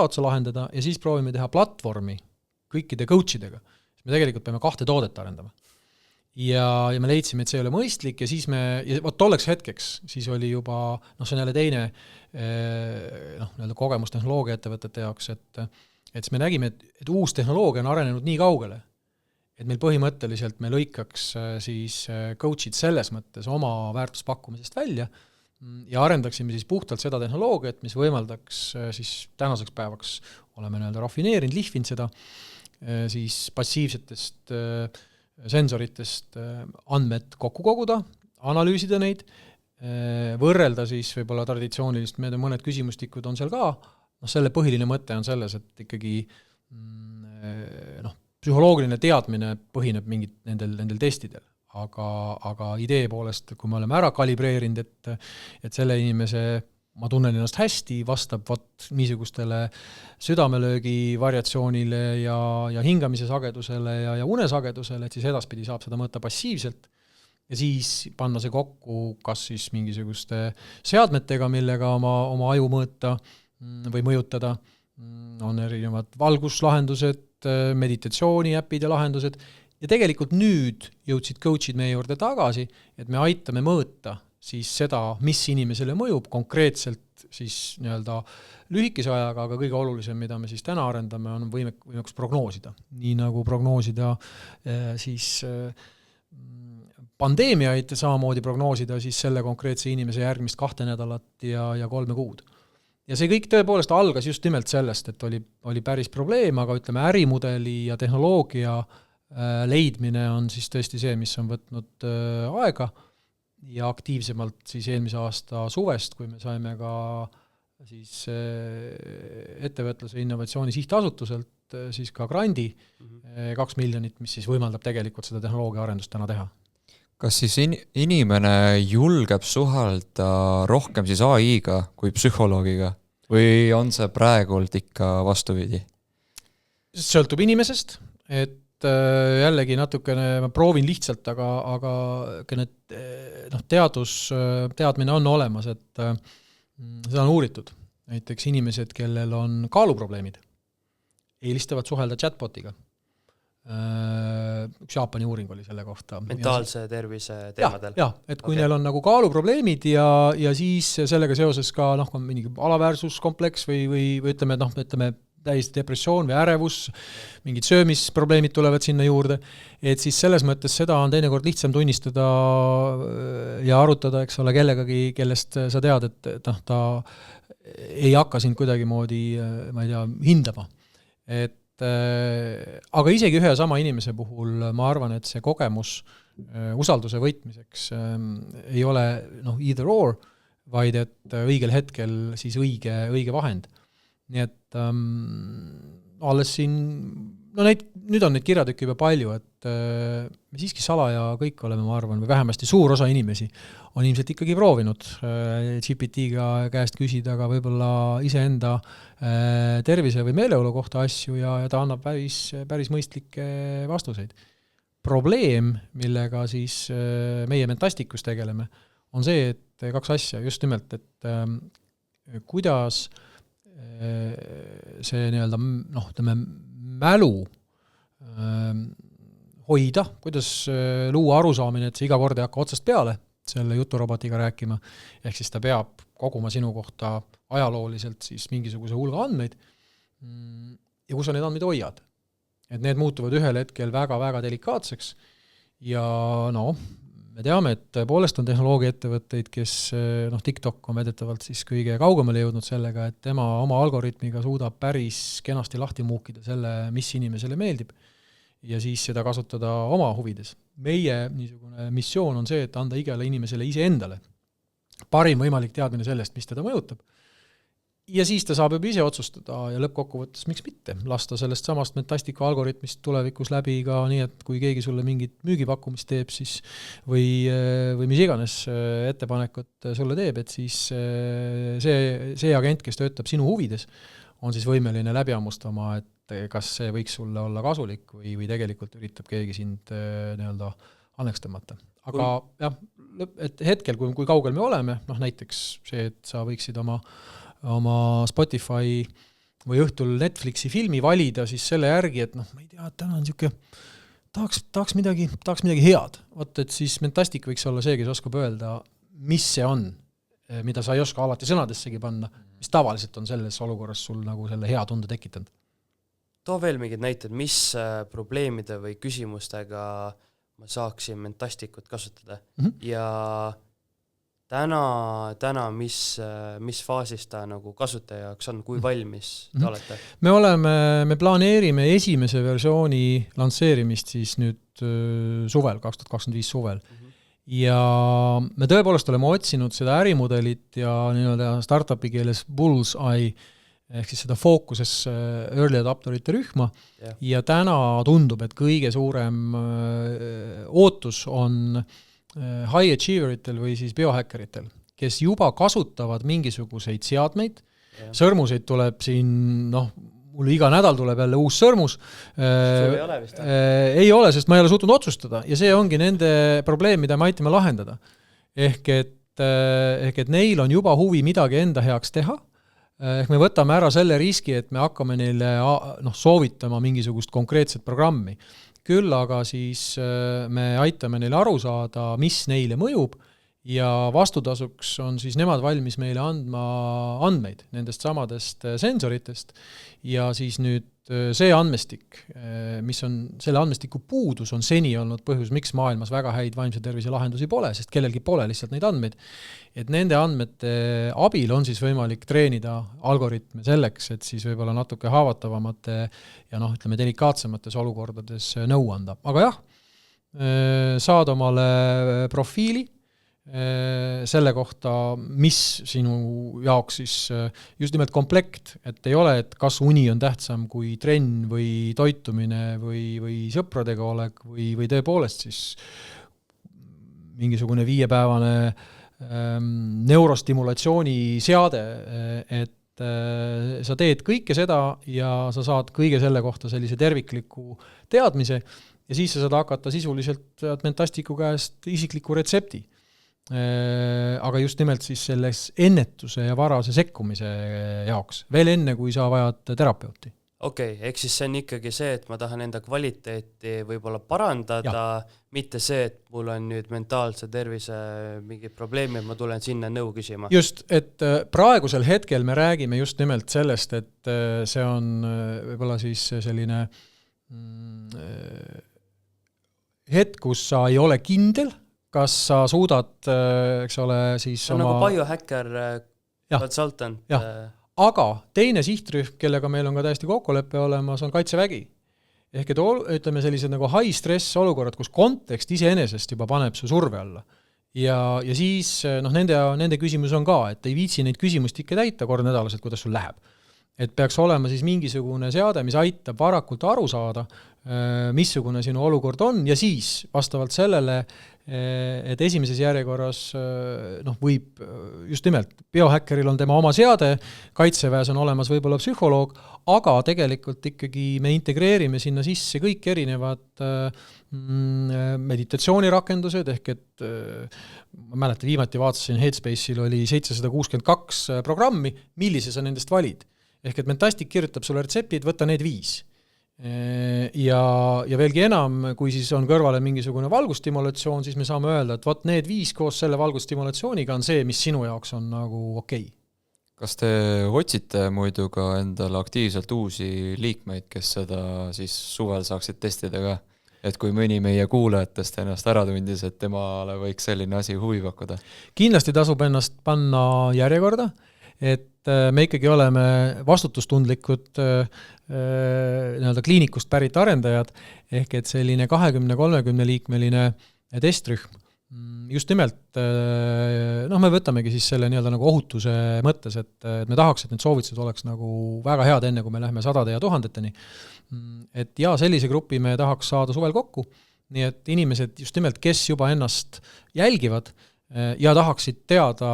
otsa lahendada ja siis proovime teha platvormi kõikide coachidega, siis me tegelikult peame 2 toodet arendama. ja me leidsime, et see ei ole mõistlik ja siis tolleks hetkeks, siis oli juba, see on jälle teine kogemus tehnoloogiaettevõtete jaoks, et siis me nägime, et uus tehnoloogia on arenenud nii kaugele, et meil põhimõtteliselt me lõikaks siis coach'id selles mõttes oma väärtuspakkumisest välja ja arendaksime siis puhtalt seda tehnoloogiat, mis võimaldaks siis tänaseks päevaks oleme rafineerinud, lihvinud seda, siis passiivsetest sensoritest andmed kokku koguda, analüüsida neid, võrrelda siis võib-olla traditsioonilist, mõned küsimustikud on seal ka, selle põhiline mõte on selles, et ikkagi psühholoogiline teadmine põhineb mingit nendel testidel, aga idee poolest, kui me oleme ära kalibreerinud, et selle inimese ma tunnen ennast hästi, vastab niisugustele südamelöögi variatsioonile ja hingamise sagedusele ja unesagedusele, et siis edaspidi saab seda mõõta passiivselt ja siis panna see kokku kas siis mingisuguste seadmetega, millega oma aju mõõta või mõjutada, on erinevad valguslahendused, meditatsiooni äpid ja lahendused ja tegelikult nüüd jõudsid coach'id meie juurde tagasi, et me aitame mõõta siis seda, mis inimesele mõjub konkreetselt siis lühikese ajaga, aga kõige olulisem, mida me siis täna arendame, on võimekus prognoosida. Nii nagu prognoosida siis pandeemiaid, samamoodi prognoosida siis selle konkreetse inimese järgmist 2 nädalat ja 3 kuud. Ja see kõik tõepoolest algas just nimelt sellest, et oli päris probleem, aga ütleme ärimudeli ja tehnoloogia leidmine on siis tõesti see, mis on võtnud aega ja aktiivsemalt siis eelmise aasta suvest, kui me saime ka siis ettevõtluse innovatsiooni sihtasutuselt siis ka grandi 2 miljonit, mis siis võimaldab tegelikult seda tehnoloogia arendust täna teha. Kas siis inimene julgeb suhelda rohkem siis AI-ga kui psühholoogiga või on see praegult ikka vastupidi? Sõltub inimesest, et jällegi natukene, ma proovin lihtsalt, aga teadmine on olemas, et seda on uuritud. Näiteks inimesed, kellel on kaaluprobleemid, eelistavad suhelda chatbotiga. Üks Jaapani uuring oli selle kohta. Mentaalse tervise teemadel. Ja, et kui neil on nagu kaaluprobleemid ja siis sellega seoses ka mingi alaväärsuskompleks või ütleme, täiesti depressioon või ärevus, mingid söömisprobleemid tulevad sinna juurde, et siis selles mõttes seda on teinekord lihtsam tunnistada ja arutada, eks ole, kellegagi, kellest sa tead, et ta ei hakka sind kuidagimoodi, ma ei tea, hindama. Aga isegi ühe sama inimese puhul ma arvan, et see kogemus usalduse võitmiseks ei ole either or, vaid et õigel hetkel siis õige vahend. Nii et alles siin, nüüd on neid kirjatükki juba palju, et me siiski salaja kõik oleme, ma arvan, või vähemasti suur osa inimesi on ilmselt ikkagi proovinud GPT-ga käest küsida, aga võib-olla iseenda tervise või meeleolu kohta asju ja ta annab päris mõistlikke vastuseid. Probleem, millega siis meie mentastikus tegeleme, on see, et 2 asja, just nimelt, et kuidas see mälu hoida, kuidas luua arusaamine, et see iga kord ei hakka otsast peale selle juturobotiga rääkima, ehk siis ta peab koguma sinu kohta ajalooliselt siis mingisuguse hulga andmeid ja kus sa need andmeid hoiad. Et need muutuvad ühel hetkel väga-väga delikaatseks ja me teame, et tõepoolest on tehnoloogiaettevõtteid, kes TikTok on vedetavalt siis kõige kaugemale jõudnud sellega, et tema oma algoritmiga suudab päris kenasti lahti muukida selle, mis inimesele meeldib ja siis seda kasutada oma huvides. Meie niisugune missioon on see, et anda igale inimesele iseendale parim võimalik teadmine sellest, mis teda mõjutab. Ja siis ta saab juba ise otsustada ja lõppkokkuvõttes miks mitte lasta sellest samast mentastiku algoritmist tulevikus läbi ka nii, et kui keegi sulle mingit müügipakkumist teeb siis või mis iganes ettepanekut sulle teeb, et siis see agent, kes töötab sinu huvides, on siis võimeline läbi hammustama, et kas see võiks sulle olla kasulik või tegelikult üritab keegi sind anneks tõmmata. Aga jah, et hetkel, kui kaugel me oleme, näiteks see, et sa võiksid oma Spotify või õhtul Netflixi filmi valida siis selle järgi, et ma ei tea, et täna on tahaks midagi head. Vot, et siis Mentastic võiks olla see, kes oskab öelda, mis see on, mida sa ei oska alati sõnadessegi panna, mis tavaliselt on selles olukorras sul nagu selle hea tunde tekitanud. Too veel mingid näited, mis probleemide või küsimustega ma saaksin Mentasticut kasutada ja täna mis faasis ta nagu kasutaja jaoks on, kui valmis ta olete? Me planeerime esimese versiooni lansseerimist siis nüüd suvel, 2025 suvel. Ja me tõepoolest oleme otsinud seda ärimudelit ja nii-öelda startupi keeles bullseye ehk siis seda fookuses early adapterite rühma ja täna tundub, et kõige suurem ootus on high achieveritel või siis biohackeritel, kes juba kasutavad mingisuguseid seadmeid, sõrmuseid tuleb siin, mul iga nädal tuleb jälle uus sõrmus. Sul ei ole vist? Ei ole, sest ma ei ole suutnud otsustada ja see ongi nende probleem, mida me aitame lahendada. Ehk et neil on juba huvi midagi enda heaks teha, ehk me võtame ära selle riski, et me hakkame neile soovitama mingisugust konkreetset programmi. Küll aga siis me aitame neile aru saada, mis neile mõjub ja vastutasuks on siis nemad valmis meile andma andmeid nendest samadest sensoritest ja siis nüüd see andmestik, mis on selle andmestiku puudus, on seni olnud põhjus, miks maailmas väga häid vaimse tervise lahendusi pole, sest kellelgi pole lihtsalt neid andmeid. Et nende andmete abil on siis võimalik treenida algoritme selleks, et siis võib-olla natuke haavatavamate ja ütleme delikaatsemates olukordades nõu anda. Aga jah, saad omale profiili selle kohta, mis sinu jaoks siis just nimelt komplekt, et ei ole, et kas uni on tähtsam kui trenn või toitumine või sõpradega olek või tõepoolest siis mingisugune 5-päevane neurostimulatsiooni seade, et sa teed kõike seda ja sa saad kõige selle kohta sellise tervikliku teadmise ja siis sa saad hakata sisuliselt Mentasticu käest isikliku retsepti. Aga just nimelt siis selles ennetuse ja varase sekkumise jaoks, veel enne, kui sa vajad terapeuti. Okei, ehk siis see on ikkagi see, et ma tahan enda kvaliteeti võib-olla parandada, mitte see, et mul on nüüd mentaalse tervise mingid probleemid, ma tulen sinna nõu küsima. Just, et praegusel hetkel me räägime just nimelt sellest, et see on võib-olla siis selline hetk, kus sa ei ole kindel, kas sa suudad, eks ole, siis see on nagu biohacker consultant. Aga teine sihtrühm, kellega meil on ka täiesti kokkuleppe olemas, on Kaitsevägi. Ehk et ütleme sellised nagu high stress olukorrad, kus kontekst iseenesest juba paneb su surve alla. Ja siis nende küsimus on ka, et ei viitsi neid küsimust ikka täita kord nädalaselt, kuidas sul läheb. Et peaks olema siis mingisugune seade, mis aitab varakult aru saada, missugune sinu olukord on ja siis vastavalt sellele, et esimeses järjekorras võib just nimelt, biohackeril on tema oma seade, Kaitseväes on olemas võib-olla psühholoog, aga tegelikult ikkagi me integreerime sinna sisse kõik erinevad meditatsioonirakendused, ehk et ma mäletan, viimati vaatasin Headspace'il oli 762 programmi, millise sa nendest valid. Ehk et Mentastic kirjutab sulle retseptid, võtta need 5. Ja veelgi enam, kui siis on kõrvale mingisugune valgusstimulatsioon, siis me saame öelda, et võt need 5 koos selle valgusstimulatsiooniga on see, mis sinu jaoks on nagu okei. Kas te otsite muidu ka endale aktiivselt uusi liikmeid, kes seda siis suvel saaksid testida ka? Et kui mõni meie kuulajatest ennast ära tundis, et temale võiks selline asi huvi pakkuda? Kindlasti tasub ennast panna järjekorda, et me ikkagi oleme vastutustundlikud nii-öelda kliinikust pärit arendajad, ehk et selline 20-30 liikmeline testrühm. Just nimelt, me võtamegi siis selle nii-öelda nagu ohutuse mõttes, et me tahaks, et need soovitused oleks nagu väga head enne, kui me lähme 100 ja 1000-teni. Et sellise grupi me tahaks saada suvel kokku, nii et inimesed just nimelt, kes juba ennast jälgivad, ja tahaksid teada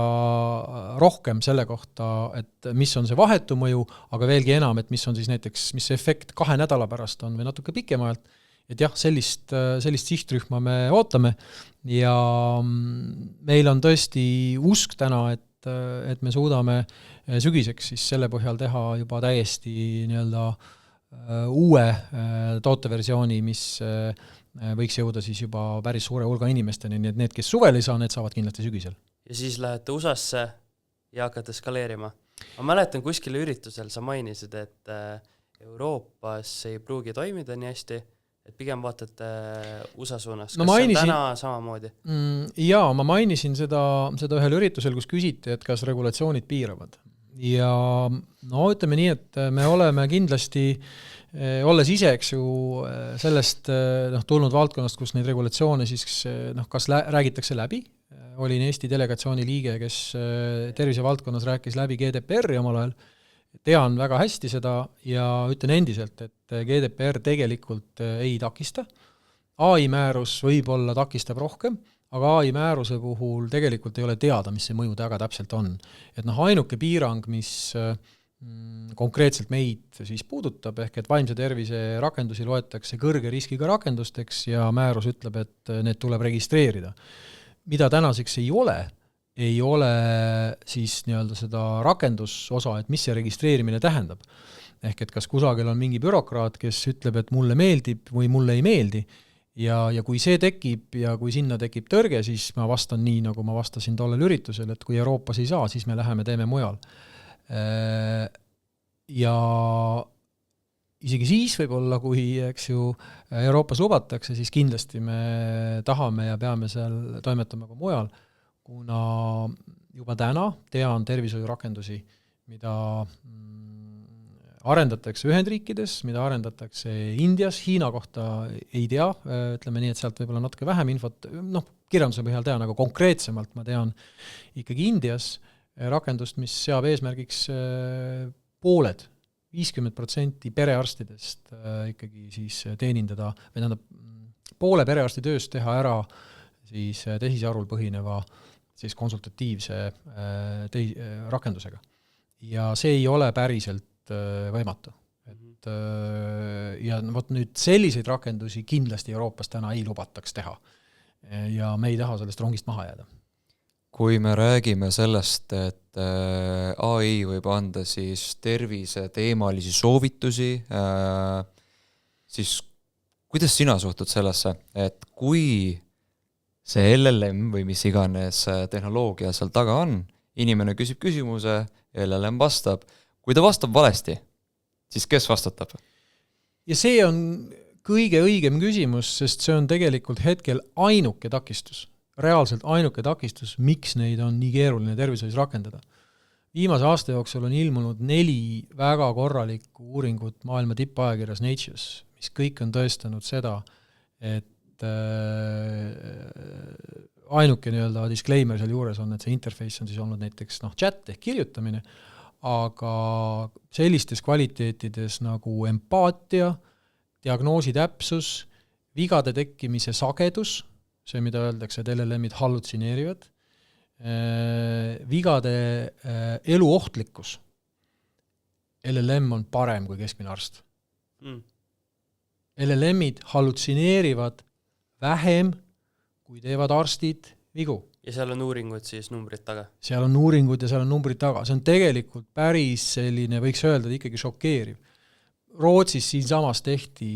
rohkem selle kohta, et mis on see vahetu mõju, aga veelgi enam, et mis on siis näiteks, mis see efekt 2 nädala pärast on või natuke pikemalt, et jah, sellist sihtrühma me ootame ja meil on tõesti usk täna, et me suudame sügiseks siis selle põhjal teha juba täiesti nii-öelda uue tooteversiooni, mis võiks jõuda siis juba päris suure hulga inimesteni, nii et need, kes suvel ei saa, need saavad kindlasti sügisel. Ja siis lähete USA-sse ja hakkate skaleerima. Ma mäletan kuskil üritusel sa mainisid, et Euroopas ei pruugi toimida nii hästi, et pigem vaatate USA suunas. Kas see on täna samamoodi? Jaa, ma mainisin seda ühel üritusel, kus küsiti, et kas regulatsioonid piiravad. Ja no ütleme nii, et me oleme kindlasti, olles ise, eks ju, sellest tulnud valdkonnast, kus neid regulatsioone siis kas räägitakse läbi, olin Eesti delegatsiooni liige, kes tervisevaldkonnas rääkis läbi GDPR-i omal ajal, tean väga hästi seda ja ütlen endiselt, et GDPR tegelikult ei takista. AI määrus võib-olla takistab rohkem, aga AI määruse puhul tegelikult ei ole teada, mis see mõju taga täpselt on. Et ainuke piirang, mis konkreetselt meid siis puudutab, ehk et vaimse tervise rakendusi loetakse kõrge riskiga rakendusteks ja määrus ütleb, et need tuleb registreerida. Mida tänaseks ei ole siis nii-öelda seda rakendusosa, et mis see registreerimine tähendab. Ehk et kas kusagil on mingi bürokraat, kes ütleb, et mulle meeldib või mulle ei meeldi ja kui see tekib ja kui sinna tekib tõrge, siis ma vastan nii, nagu ma vastasin tollel üritusel, et kui Euroopas ei saa, siis me läheme teeme mujal. Ja isegi siis võib-olla, kui eks ju Euroopas lubatakse, siis kindlasti me tahame ja peame seal toimetama ka mujal, kuna juba täna tean tervishoiurakendusi, mida arendatakse Ühendriikides, mida arendatakse Indias, Hiina kohta ei tea, ütleme nii, et sealt võib-olla natuke vähem infot, kirjanduse põhjal tean, aga konkreetsemalt ma tean ikkagi Indias rakendust, mis seab eesmärgiks pooled, 50% perearstidest ikkagi siis teenindada, või tähendab, poole perearsti tööst teha ära siis tehisarul põhineva siis konsultatiivse rakendusega. Ja see ei ole päriselt võimatu. Et, ja võt nüüd selliseid rakendusi kindlasti Euroopas täna ei lubataks teha. Ja me ei taha sellest rongist maha jääda. Kui me räägime sellest, et AI võib anda siis tervise teemalisi soovitusi, siis kuidas sina suhtud sellesse, et kui see LLM või mis iganes tehnoloogia seal taga on, inimene küsib küsimuse, LLM vastab, kui ta vastab valesti, siis kes vastutab? Ja see on kõige õigem küsimus, sest see on tegelikult hetkel ainuke takistus. Reaalselt ainuke takistus, miks neid on nii keeruline tervishoius rakendada. Viimase aasta jooksul on ilmunud 4 väga korralikku uuringut maailma tippajakirjas Natures, mis kõik on tõestanud seda, et ainuke nii-öelda disclaimer seal juures on, et see interface on siis olnud näiteks chat ehk kirjutamine, aga sellistes kvaliteetides nagu empaatia, diagnoosi täpsus, vigade tekkimise sagedus, see, mida öeldakse, et LLM-id hallutsineerivad, vigade eluohtlikkus. LLM on parem kui keskmine arst. LLM-id hallutsineerivad vähem, kui teevad arstid vigu. Ja seal on uuringud siis numbrid taga? Seal on uuringud ja seal on numbrid taga. See on tegelikult päris selline, võiks öelda, ikkagi šokeeriv. Rootsis siinsamas tehti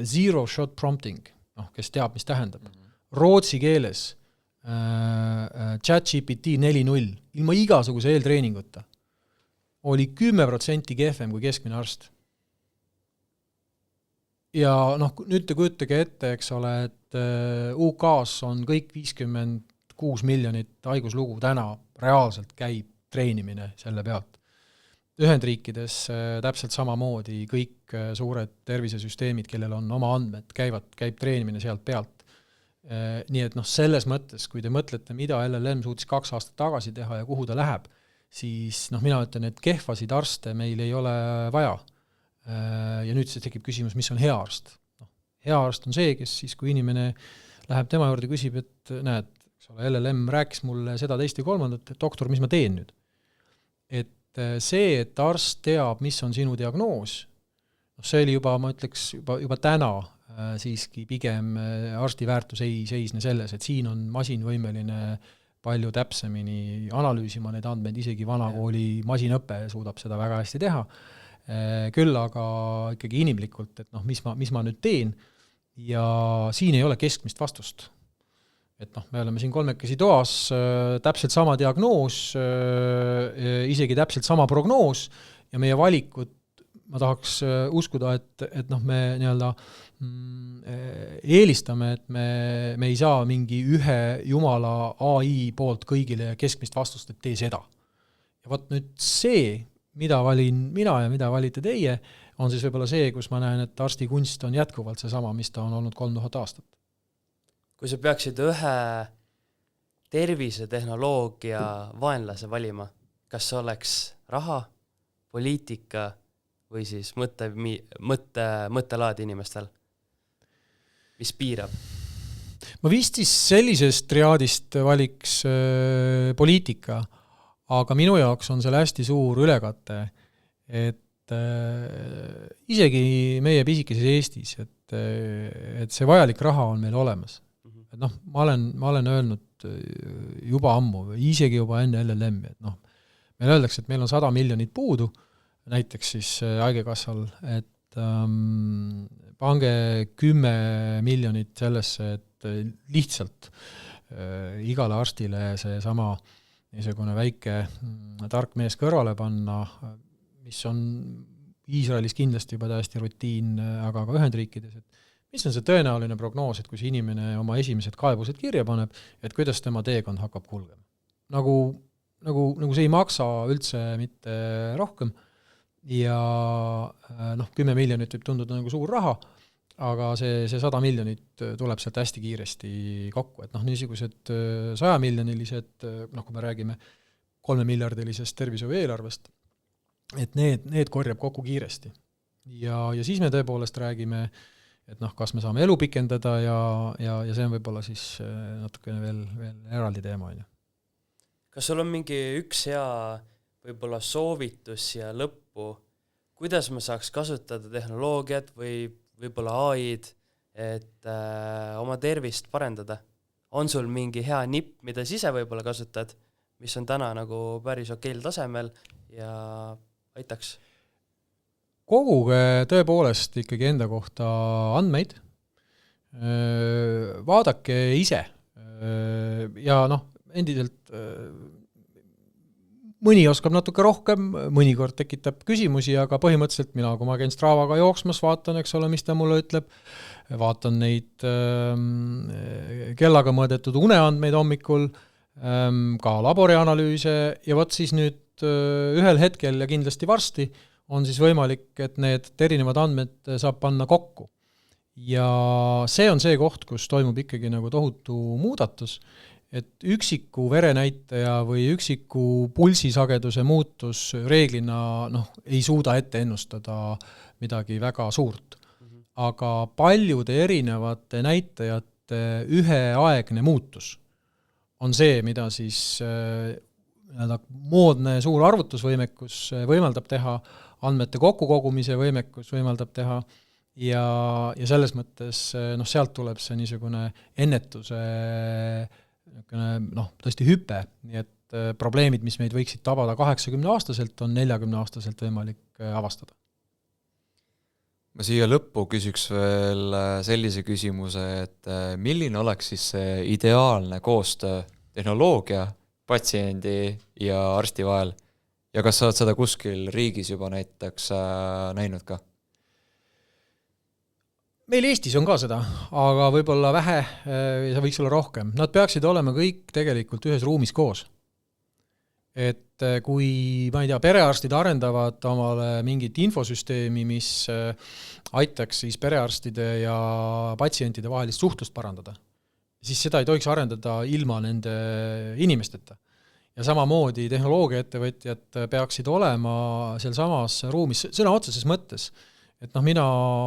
zero shot prompting, kes teab, mis tähendab. Rootsi keeles ChatGPT 4.0 ilma igasuguse eeltreeninguta oli 10% kehvem kui keskmine arst. Ja nüüd te kujutage ette, eks ole, et UK-s on kõik 56 miljonit haiguslugu täna reaalselt käib treenimine selle pealt. Ühendriikides täpselt samamoodi kõik suured tervisesüsteemid, kellel on oma andmed, käib treenimine sealt pealt. Nii et selles mõttes, kui te mõtlete, mida LLM suutis 2 aastat tagasi teha ja kuhu ta läheb, siis mina ütlen, et kehvasid arste meil ei ole vaja. Ja nüüd see tekib küsimus, mis on hea arst. Hea arst on see, kes siis, kui inimene läheb tema juurde, küsib, et näed, LLM rääkis mulle seda, teist ja kolmandat, et doktor, mis ma teen nüüd? Et see, et arst teab, mis on sinu diagnoos, see oli juba, ma ütleks, juba täna siiski pigem arsti väärtus ei seisne selles, et siin on masinvõimeline palju täpsemini analüüsima neid andmeid, isegi vanakooli masinõpe suudab seda väga hästi teha. küll aga ikkagi inimlikult, et noh, mis ma nüüd teen, ja siin ei ole keskmist vastust. Et noh, me oleme siin kolmekesi toas, täpselt sama diagnoos, isegi täpselt sama prognoos, ja meie valikud, ma tahaks uskuda, et noh, me nii-öelda eelistame, et me ei saa mingi ühe jumala AI poolt kõigile keskmist vastust, et tee seda. Ja võt nüüd see, mida valin mina ja mida valite teie, on siis võib-olla see, kus ma näen, et arsti kunst on jätkuvalt see sama, mis ta on olnud 3000 aastat. Kui sa peaksid ühe tervisetehnoloogia vaenlase valima, kas see oleks raha, poliitika või siis mõttelaad inimestel, mis piirab? Ma vist siis sellisest triaadist valiks poliitika, aga minu jaoks on seal hästi suur ülekate, et isegi meie pisikeses Eestis, et see vajalik raha on meil olemas. Et noh, ma olen öelnud juba ammu, isegi juba enne LLM-i, et noh, meil öeldakse, et meil on 100 miljonit puudu, näiteks siis haigekassal, et pange 10 miljonit sellesse, et lihtsalt igale arstile see sama niisugune väike tark mees kõrvale panna, mis on Iisraelis kindlasti juba täiesti rutiin, aga ka Ühendriikides, et mis on see tõenäoline prognoos, et kui see inimene oma esimesed kaebused kirja paneb, et kuidas tema teekond hakkab kulgema. Nagu see ei maksa üldse mitte rohkem, ja noh, 10 miljonit võib tunduda nagu suur raha, aga see 100 miljonit tuleb sealt hästi kiiresti kokku, et noh, niisugused 100 miljonilised, noh, kui me räägime 3 miljardilisest tervishoiu eelarvest, et need korjab kokku kiiresti. Ja siis me tõepoolest räägime, et noh, kas me saame elu pikendada ja see on võib-olla siis natukene veel eraldi teema. Kas sul on mingi üks hea võib-olla soovitus ja lõppu, kuidas me saaks kasutada tehnoloogiat või võib-olla AI-d, et oma tervist parendada? On sul mingi hea nipp, mida sa ise võib-olla kasutad, mis on täna nagu päris okeil tasemel ja aitaks? Koguge tõepoolest ikkagi enda kohta andmeid, vaadake ise ja noh, endiselt mõni oskab natuke rohkem, mõnikord tekitab küsimusi, aga põhimõtteliselt mina, kui ma käin Stravaga jooksmas, vaatan, eks ole, mis ta mulle ütleb, vaatan neid kellaga mõõdetud uneandmeid hommikul, ka laborianalüüse ja võt siis nüüd ühel hetkel ja kindlasti varsti on siis võimalik, et need erinevad andmed saab panna kokku. Ja see on see koht, kus toimub ikkagi nagu tohutu muudatus, et üksiku verenäitaja või üksiku pulsisageduse muutus reeglina ei suuda ette ennustada midagi väga suurt. Aga paljude erinevate näitajate üheaegne muutus on see, mida siis moodne suur arvutusvõimekus võimaldab teha, andmete kokkukogumise võimekus võimaldab teha ja selles mõttes sealt tuleb see niisugune ennetuse tõesti hüpe, nii et probleemid, mis meid võiksid tabada 80-aastaselt, on 40-aastaselt võimalik avastada. Ma siia lõppu küsiks veel sellise küsimuse, et milline oleks siis see ideaalne koostöö tehnoloogia, patsiendi ja arsti vahel ja kas sa oled seda kuskil riigis juba näiteks näinud ka? Meil Eestis on ka seda, aga võib-olla vähe, see võiks olla rohkem. Nad peaksid olema kõik tegelikult ühes ruumis koos. Et kui, ma ei tea, perearstid arendavad omale mingit infosüsteemi, mis aitaks siis perearstide ja patsientide vahelist suhtlust parandada, siis seda ei tohiks arendada ilma nende inimesteta. Ja samamoodi tehnoloogiaettevõtjad peaksid olema seal samas ruumis, sõna otseses mõttes. Et mina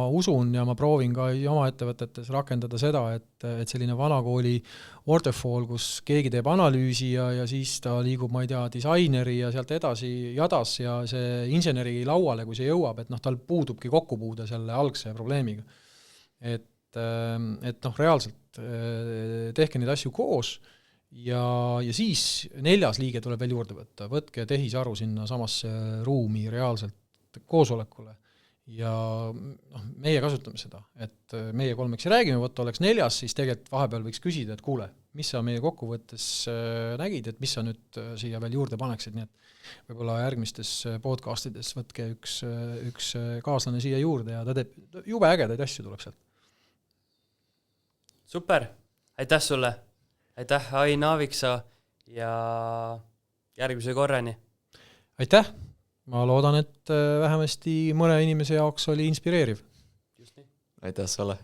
usun ja ma proovin ka oma ettevõtetes rakendada seda, et selline vanakooli waterfall, kus keegi teeb analüüsi ja siis ta liigub, ma ei tea, disaineri ja sealt edasi jadas ja see inseneri lauale, kui see jõuab, et tal puudubki kokkupuude selle algse probleemiga. Et reaalselt tehke neid asju koos ja siis 4. liige tuleb veel juurde võtta. Võtke tehisaru sinna samasse ruumi reaalselt lihtsalt koosolekule ja noh, meie kasutame seda, et meie kolmeks räägime, võtta oleks 4, siis tegelikult vahepeal võiks küsida, et kuule, mis sa meie kokkuvõttes nägid, et mis sa nüüd siia veel juurde paneksid, nii et võib-olla järgmistes podcastides võtke üks kaaslane siia juurde ja ta teeb jube ägedaid asju tuleb sealt. Super, aitäh sulle, aitäh Ain Aaviksoo ja järgmise korrani. Aitäh, ma loodan, et vähemasti mõne inimese jaoks oli inspireeriv. Just nii. aitäh sulle!